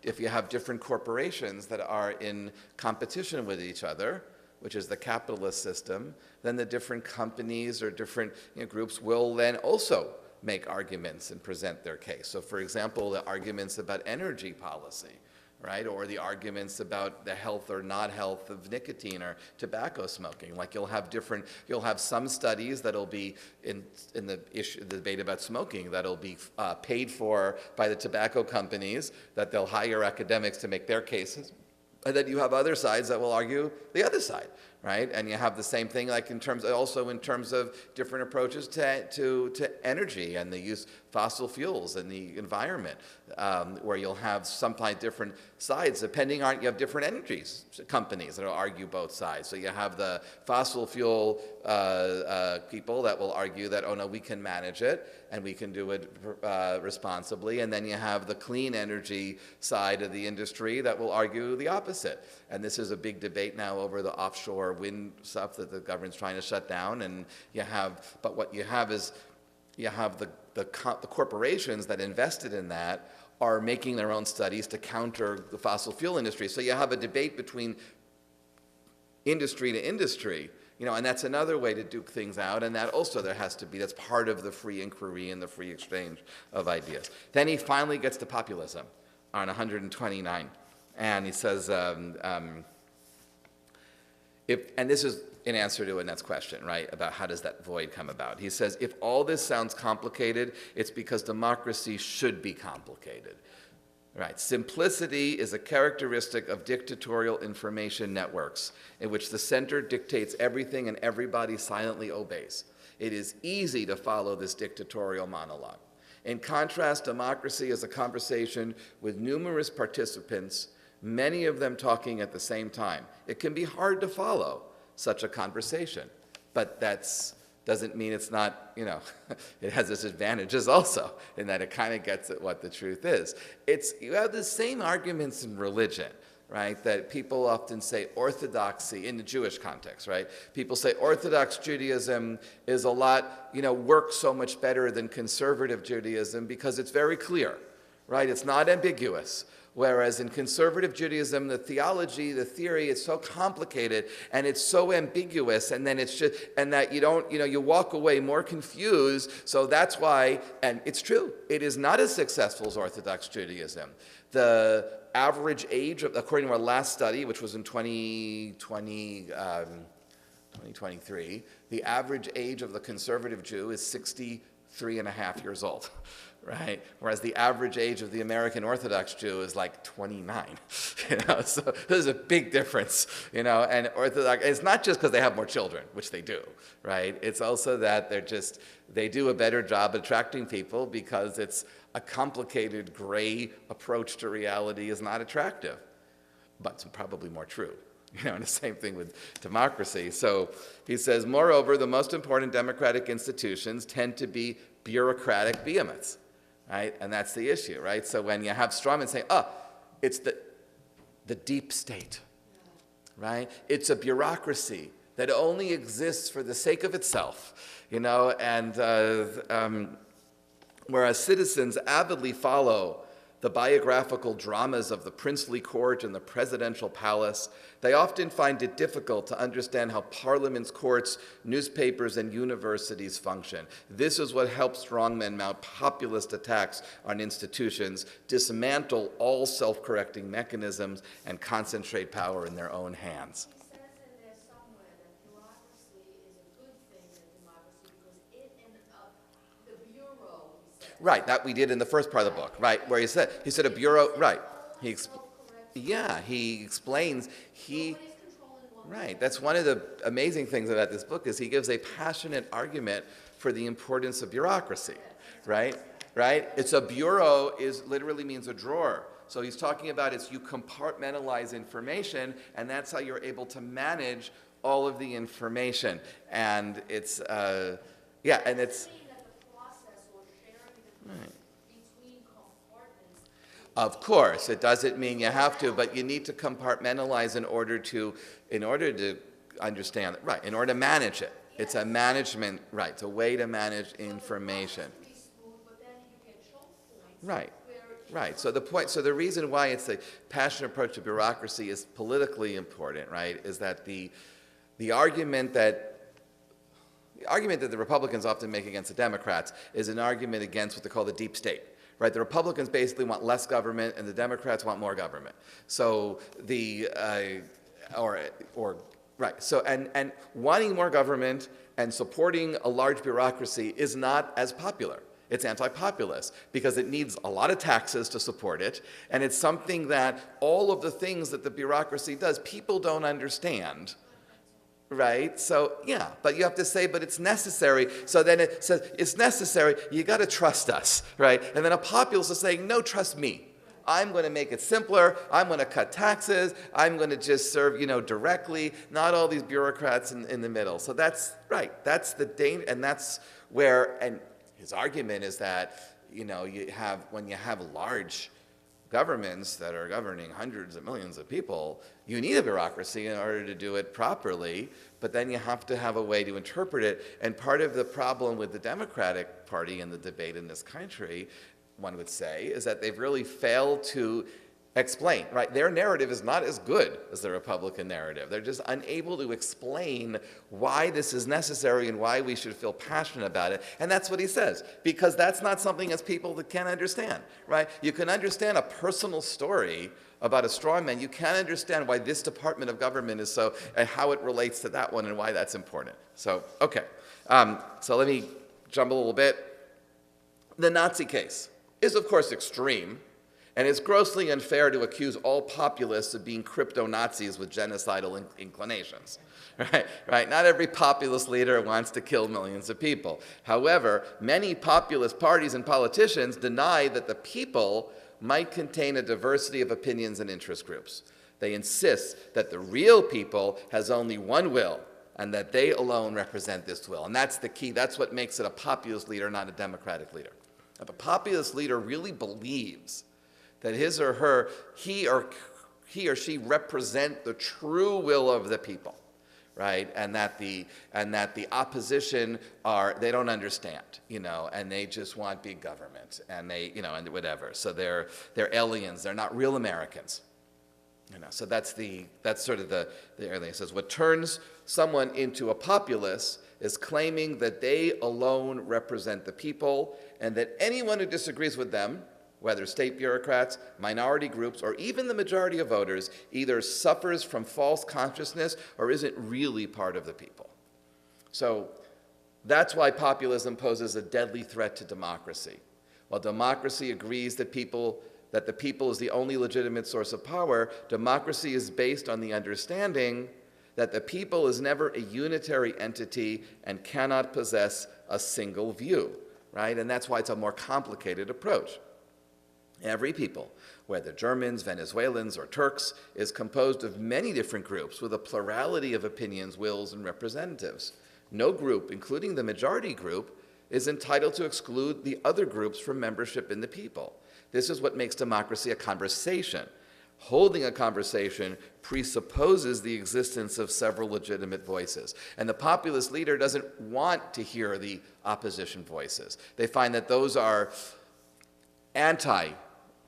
if you have different corporations that are in competition with each other, which is the capitalist system, then the different companies or different groups will then also make arguments and present their case. So for example, the arguments about energy policy, right? Or the arguments about the health or not health of nicotine or tobacco smoking. Like you'll have some studies that'll be in the debate about smoking that'll be paid for by the tobacco companies, that they'll hire academics to make their cases. And then you have other sides that will argue the other side, right? And you have the same thing like in terms of different approaches to energy and the use of fossil fuels and the environment, where you'll have sometimes different sides depending on, you have different energies companies that will argue both sides. So you have the fossil fuel people that will argue that, oh no, we can manage it and we can do it responsibly. And then you have the clean energy side of the industry that will argue the opposite. And this is a big debate now over the offshore wind stuff that the government's trying to shut down. And but what you have is, you have the corporations that invested in that are making their own studies to counter the fossil fuel industry. So you have a debate between industry to industry, and that's another way to duke things out, and that also that's part of the free inquiry and the free exchange of ideas. Then he finally gets to populism on 129, and he says, and this is in answer to Annette's question, right, about how does that void come about. He says, if all this sounds complicated, it's because democracy should be complicated. Right. Simplicity is a characteristic of dictatorial information networks in which the center dictates everything and everybody silently obeys. It is easy to follow this dictatorial monologue. In contrast, democracy is a conversation with numerous participants, many of them talking at the same time. It can be hard to follow such a conversation, but doesn't mean it's not, it has its advantages also, in that it kind of gets at what the truth is. You have the same arguments in religion, right, that people often say orthodoxy, in the Jewish context, right? People say Orthodox Judaism is a lot, works so much better than conservative Judaism because it's very clear, right? It's not ambiguous. Whereas in conservative Judaism, the theology, the theory, it's so complicated and it's so ambiguous, and then that you walk away more confused. So that's why, and it's true, it is not as successful as Orthodox Judaism. The average age, according to our last study, which was in 2023, the average age of the conservative Jew is 63 and a half years old. Right? Whereas the average age of the American Orthodox Jew is like 29. So there's a big difference, and Orthodox, it's not just because they have more children, which they do, right? It's also that they do a better job attracting people because it's a complicated gray approach to reality is not attractive, but it's probably more true. And the same thing with democracy. So he says, moreover, the most important democratic institutions tend to be bureaucratic behemoths. Right? And that's the issue, right? So when you have strawmen saying, it's the deep state, right? It's a bureaucracy that only exists for the sake of itself, and whereas citizens avidly follow the biographical dramas of the princely court and the presidential palace, they often find it difficult to understand how parliaments, courts, newspapers, and universities function. This is what helps strongmen mount populist attacks on institutions, dismantle all self-correcting mechanisms, and concentrate power in their own hands. He says in there somewhere that bureaucracy is a good thing in democracy because it and the bureau, he said. Right, that we did in the first part of the book, right, where he said a bureau, right. He explains, right, that's one of the amazing things about this book is he gives a passionate argument for the importance of bureaucracy, right? It's a bureau literally means a drawer. So he's talking about you compartmentalize information, and that's how you're able to manage all of the information. And it's, and it's, right. Of course, it doesn't mean you have to, but you need to compartmentalize in order to understand it, right, in order to manage it. Yes. It's a management, right, it's a way to manage information. Right. So the reason why it's a passionate approach to bureaucracy is politically important, right, is that the argument that the Republicans often make against the Democrats is an argument against what they call the deep state. right? The Republicans basically want less government, and the Democrats want more government. So right. So and wanting more government and supporting a large bureaucracy is not as popular. It's anti-populist because it needs a lot of taxes to support it, and it's something that all of the things that the bureaucracy does, people don't understand. Right? So, yeah, but you have to say, but it's necessary. So then it says, it's necessary, you got to trust us, right? And then a populist is saying, no, trust me. I'm going to make it simpler. I'm going to cut taxes. I'm going to just serve, directly, not all these bureaucrats in the middle. So that's right. That's the danger, and that's where, and his argument is that, when you have large governments that are governing hundreds of millions of people, you need a bureaucracy in order to do it properly, but then you have to have a way to interpret it. And part of the problem with the Democratic Party in the debate in this country, one would say, is that they've really failed to explain, right? Their narrative is not as good as the Republican narrative. They're just unable to explain why this is necessary and why we should feel passionate about it. And that's what he says, because that's not something as people that can understand, right? You can understand a personal story about a strongman. You can't understand why this department of government is so, and how it relates to that one and why that's important. So, okay. So let me jump a little bit. The Nazi case is, of course, extreme. And it's grossly unfair to accuse all populists of being crypto-Nazis with genocidal inclinations. Right? Not every populist leader wants to kill millions of people. However, many populist parties and politicians deny that the people might contain a diversity of opinions and interest groups. They insist that the real people has only one will, and that they alone represent this will. And that's the key. That's what makes it a populist leader, not a democratic leader. If a populist leader really believes that he or she represent the true will of the people, right? And that the opposition they don't understand, and they just want big government, and they, and whatever. So they're aliens. They're not real Americans. So that's sort of the area. It says what turns someone into a populist is claiming that they alone represent the people, and that anyone who disagrees with them, whether state bureaucrats, minority groups, or even the majority of voters, either suffers from false consciousness or isn't really part of the people. So that's why populism poses a deadly threat to democracy. While democracy agrees that the people is the only legitimate source of power, democracy is based on the understanding that the people is never a unitary entity and cannot possess a single view, right? And that's why it's a more complicated approach. Every people, whether Germans, Venezuelans, or Turks, is composed of many different groups with a plurality of opinions, wills, and representatives. No group, including the majority group, is entitled to exclude the other groups from membership in the people. This is what makes democracy a conversation. Holding a conversation presupposes the existence of several legitimate voices. And the populist leader doesn't want to hear the opposition voices. They find that those are anti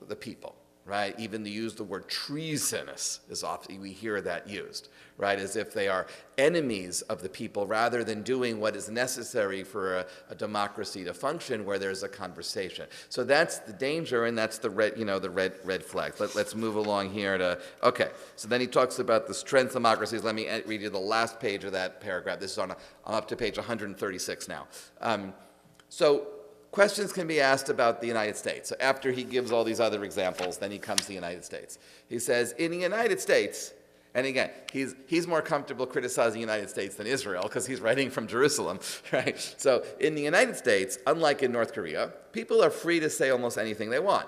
the people, right? Even to use the word treasonous is often, we hear that used, right? As if they are enemies of the people rather than doing what is necessary for a democracy to function where there's a conversation. So that's the danger, and that's the red flag. Let's move along here to, okay. So then he talks about the strength of democracies. Let me read you the last page of that paragraph. This is I'm up to page 136 now. So questions can be asked about the United States. So after he gives all these other examples, then he comes to the United States. He says, in the United States, and again, he's more comfortable criticizing the United States than Israel because he's writing from Jerusalem, right? So in the United States, unlike in North Korea, people are free to say almost anything they want.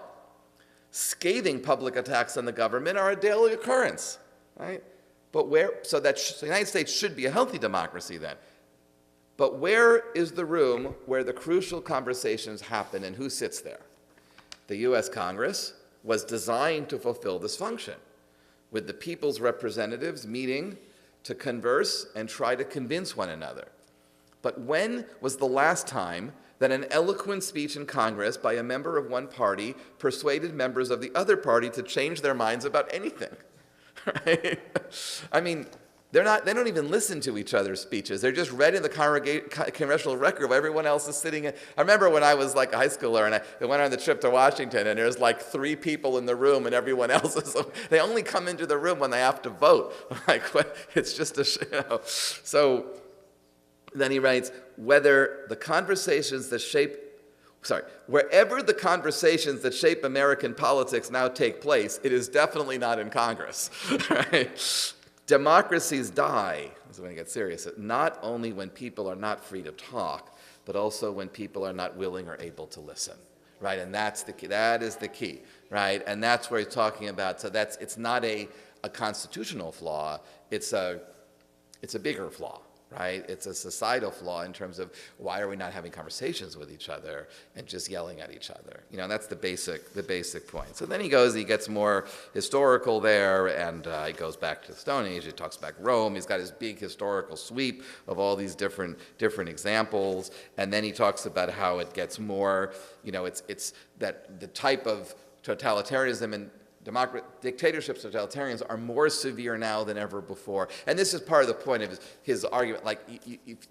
Scathing public attacks on the government are a daily occurrence, right? So the United States should be a healthy democracy then. But where is the room where the crucial conversations happen, and who sits there? The U.S. Congress was designed to fulfill this function, with the people's representatives meeting to converse and try to convince one another. But when was the last time that an eloquent speech in Congress by a member of one party persuaded members of the other party to change their minds about anything? Right? I mean, they don't even listen to each other's speeches. They're just read in the congressional record while everyone else is sitting in. I remember when I was like a high schooler and I went on the trip to Washington, and there's like 3 people in the room and everyone else is, they only come into the room when they have to vote. Like, it's just So then he writes, wherever the conversations that shape American politics now take place, it is definitely not in Congress. Right? Democracies die, this is when it gets serious, not only when people are not free to talk, but also when people are not willing or able to listen. Right? And that's the key. That is the key. Right? And that's where he's talking about. So it's not a constitutional flaw, it's a bigger flaw. Right? It's a societal flaw in terms of why are we not having conversations with each other and just yelling at each other? That's the basic point. So then he gets more historical there, and he goes back to the Stone Age. He talks about Rome. He's got his big historical sweep of all these different examples, and then he talks about how it gets more. It's that the type of totalitarianism and dictatorships, totalitarians are more severe now than ever before. And this is part of the point of his argument. Like,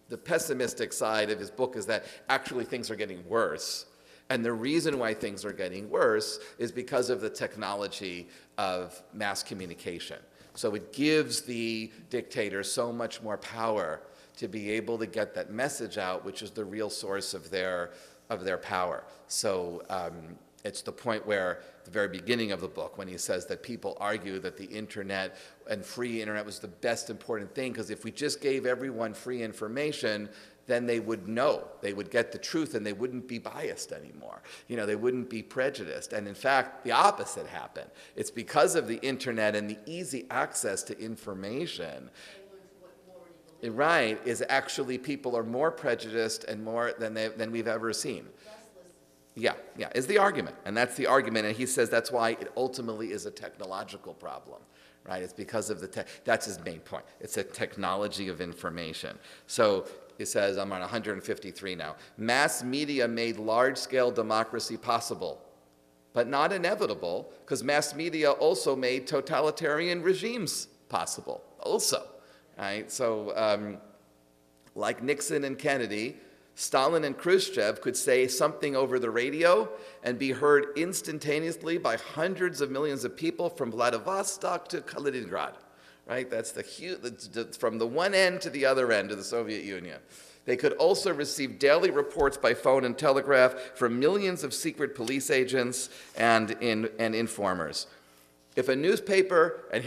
the pessimistic side of his book is that actually things are getting worse. And the reason why things are getting worse is because of the technology of mass communication. So it gives the dictators so much more power to be able to get that message out, which is the real source of their power. So it's the point where, the very beginning of the book, when he says that people argue that the internet and free internet was the best important thing, because if we just gave everyone free information, then they would know, they would get the truth, and they wouldn't be biased anymore. They wouldn't be prejudiced. And in fact, the opposite happened. It's because of the internet and the easy access to information. Right, is actually people are more prejudiced and more than we've ever seen. Yeah, is the argument. And that's the argument. And he says that's why it ultimately is a technological problem, right? It's because of that's his main point. It's a technology of information. So he says, I'm on 153 now. Mass media made large-scale democracy possible, but not inevitable, because mass media also made totalitarian regimes possible also, right? So like Nixon and Kennedy, Stalin and Khrushchev could say something over the radio and be heard instantaneously by hundreds of millions of people from Vladivostok to Kaliningrad, right? That's from the one end to the other end of the Soviet Union. They could also receive daily reports by phone and telegraph from millions of secret police agents and informers. If a newspaper in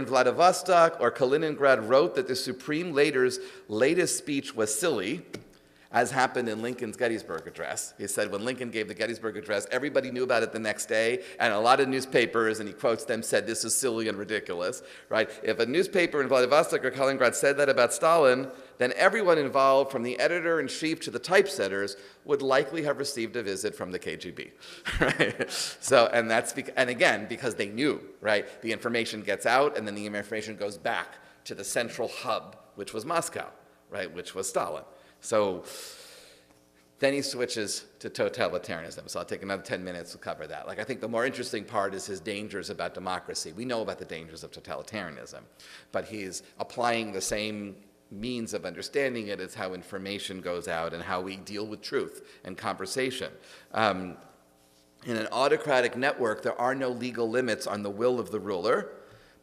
Vladivostok or Kaliningrad wrote that the Supreme Leader's latest speech was silly, as happened in Lincoln's Gettysburg Address. He said when Lincoln gave the Gettysburg Address, everybody knew about it the next day, and a lot of newspapers, and he quotes them, said this is silly and ridiculous, right? If a newspaper in Vladivostok or Kaliningrad said that about Stalin, then everyone involved, from the editor-in-chief to the typesetters, would likely have received a visit from the KGB, right? So, and again, because they knew, right? The information gets out, and then the information goes back to the central hub, which was Moscow, right? Which was Stalin. So then he switches to totalitarianism. So I'll take another 10 minutes to cover that. I think the more interesting part is his dangers about democracy. We know about the dangers of totalitarianism, but he's applying the same means of understanding it as how information goes out and how we deal with truth and conversation. In an autocratic network, there are no legal limits on the will of the ruler,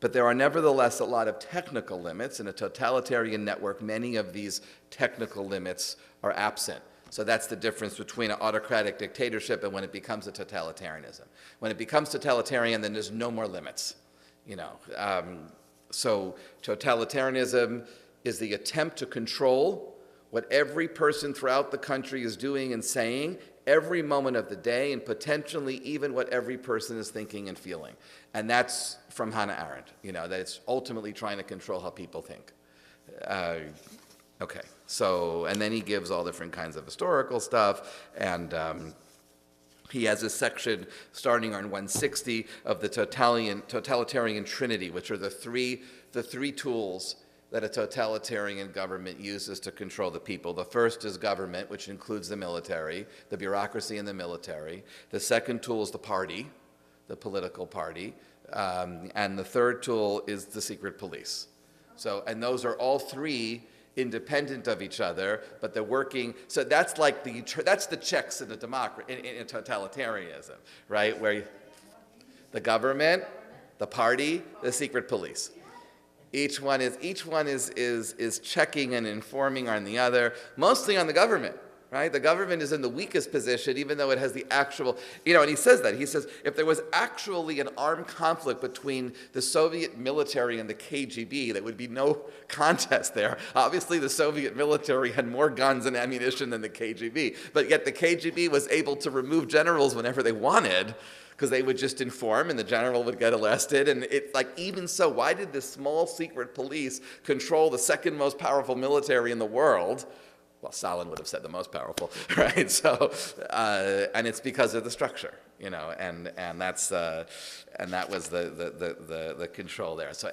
but there are nevertheless a lot of technical limits. In a totalitarian network, many of these technical limits are absent. So that's the difference between an autocratic dictatorship and when it becomes a totalitarianism. When it becomes totalitarian, then there's no more limits. So totalitarianism is the attempt to control what every person throughout the country is doing and saying every moment of the day, and potentially even what every person is thinking and feeling. And that's from Hannah Arendt, that it's ultimately trying to control how people think. Okay, so, and then he gives all different kinds of historical stuff, and he has a section starting on 160 of the totalitarian trinity, which are the three tools that a totalitarian government uses to control the people. The first is government, which includes the military, the bureaucracy and the military. The second tool is the party, the political party, and the third tool is the secret police. So, and those are all three independent of each other, but they're working. So that's like that's the checks in a democracy, in totalitarianism, right? Where the government, the party, the secret police. Each one is checking and informing on the other, mostly on the government. Right? The government is in the weakest position, even though it has the actual, and he says that. He says, if there was actually an armed conflict between the Soviet military and the KGB, there would be no contest there. Obviously, the Soviet military had more guns and ammunition than the KGB, but yet the KGB was able to remove generals whenever they wanted, because they would just inform and the general would get arrested. And it's like, even so, why did this small secret police control the second most powerful military in the world? Well, Stalin would have said the most powerful, right? So, and it's because of the structure, and that's and that was the control there. So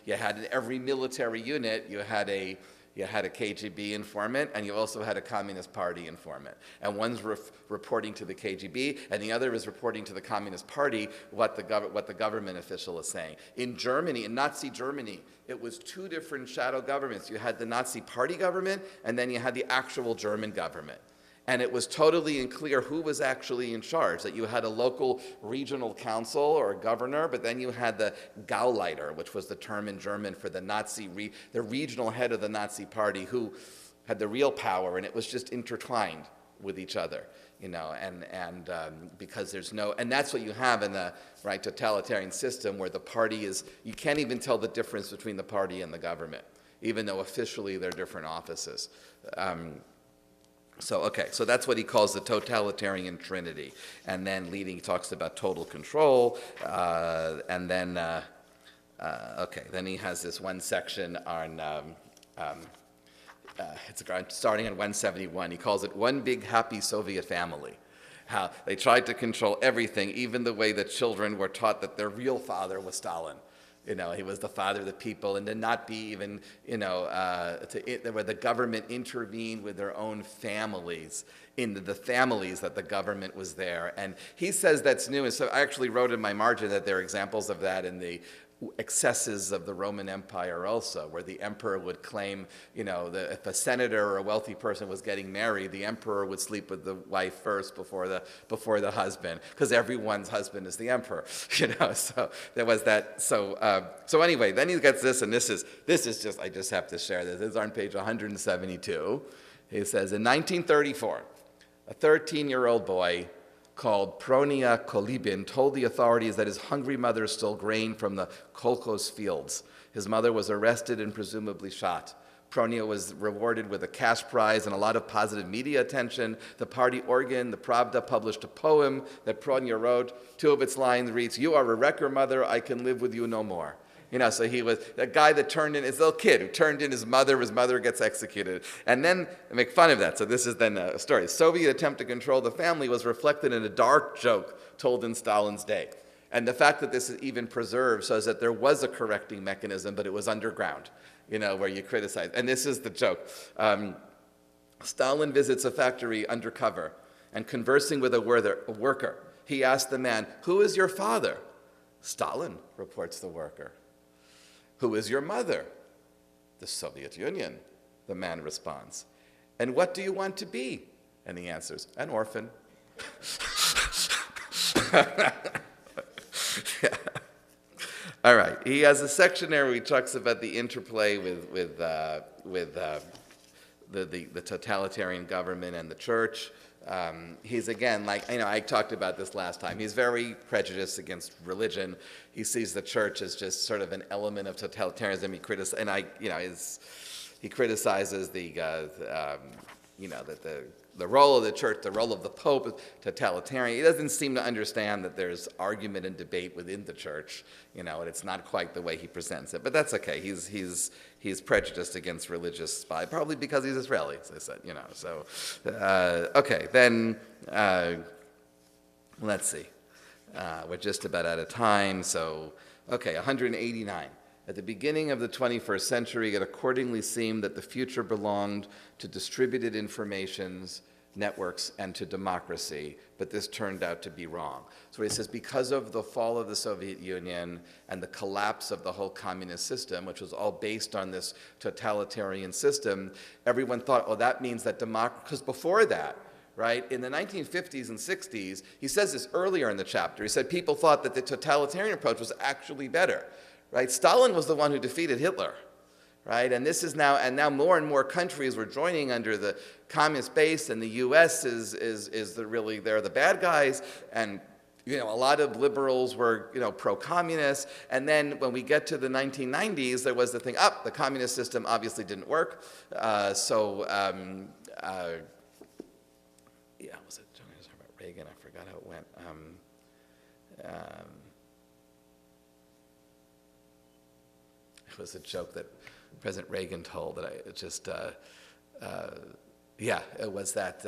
you had in every military unit, you had a KGB informant, and you also had a Communist Party informant. And one's reporting to the KGB, and the other is reporting to the Communist Party what the government official is saying. In Germany, in Nazi Germany, it was two different shadow governments. You had the Nazi Party government, and then you had the actual German government. And it was totally unclear who was actually in charge, that you had a local regional council or a governor, but then you had the Gauleiter, which was the term in German for the the regional head of the Nazi Party, who had the real power, and it was just intertwined with each other, because there's and that's what you have in the totalitarian system, where the party you can't even tell the difference between the party and the government, even though officially they're different offices. So that's what he calls the totalitarian trinity. And then he talks about total control, and then, then he has this one section on, it's starting at 171. He calls it One Big Happy Soviet Family. How they tried to control everything, even the way that children were taught that their real father was Stalin. He was the father of the people, and to not be even, where the government intervened with their own families, in the families that the government was there. And he says that's new, and so I actually wrote in my margin that there are examples of that in the excesses of the Roman Empire also, where the emperor would claim, if a senator or a wealthy person was getting married, the emperor would sleep with the wife first before the husband, because everyone's husband is the emperor, So there was that. So anyway, then he gets this, and this is just, I just have to share this. This is on page 172. He says, in 1934, a 13-year-old boy called Pronia Kolibin told the authorities that his hungry mother stole grain from the kolkhoz fields. His mother was arrested and presumably shot. Pronia was rewarded with a cash prize and a lot of positive media attention. The party organ, the Pravda, published a poem that Pronia wrote. Two of its lines reads, "You are a wrecker, mother, I can live with you no more." So he was a guy that turned in, his little kid who turned in his mother gets executed. And then they make fun of that. So this is then a story. The Soviet attempt to control the family was reflected in a dark joke told in Stalin's day. And the fact that this is even preserved shows that there was a correcting mechanism, but it was underground, where you criticize. And this is the joke. Stalin visits a factory undercover, and conversing with a worker, he asked the man, "Who is your father?" "Stalin," reports the worker. "Who is your mother?" "The Soviet Union," the man responds. "And what do you want to be?" And he answers, "An orphan." Yeah. All right. He has a section there where he talks about the interplay with the totalitarian government and the church. He's again, I talked about this last time. He's very prejudiced against religion. He sees the church as just sort of an element of totalitarianism. He criticizes the role of the church, the role of the Pope, is totalitarian. He doesn't seem to understand that there's argument and debate within the church, and it's not quite the way he presents it. But that's okay. He's prejudiced against religious spy, probably because he's Israeli, as I said, So, okay, then let's see. We're just about out of time. So, okay, 189. At the beginning of the 21st century, it accordingly seemed that the future belonged to distributed informations networks and to democracy, but this turned out to be wrong. So he says, because of the fall of the Soviet Union and the collapse of the whole communist system, which was all based on this totalitarian system, everyone thought, oh, that means that democracy, because before that, right, in the 1950s and 60s, he says this earlier in the chapter, he said people thought that the totalitarian approach was actually better, right? Stalin was the one who defeated Hitler. Right, and this is now, and now more and more countries were joining under the communist base, and the U.S. is the really, they're the bad guys, and a lot of liberals were pro-communist, and then when we get to the 1990s, there was the thing, the communist system obviously didn't work, yeah, was it? I was talking about Reagan, I forgot how it went. It was a joke that President Reagan told that it was that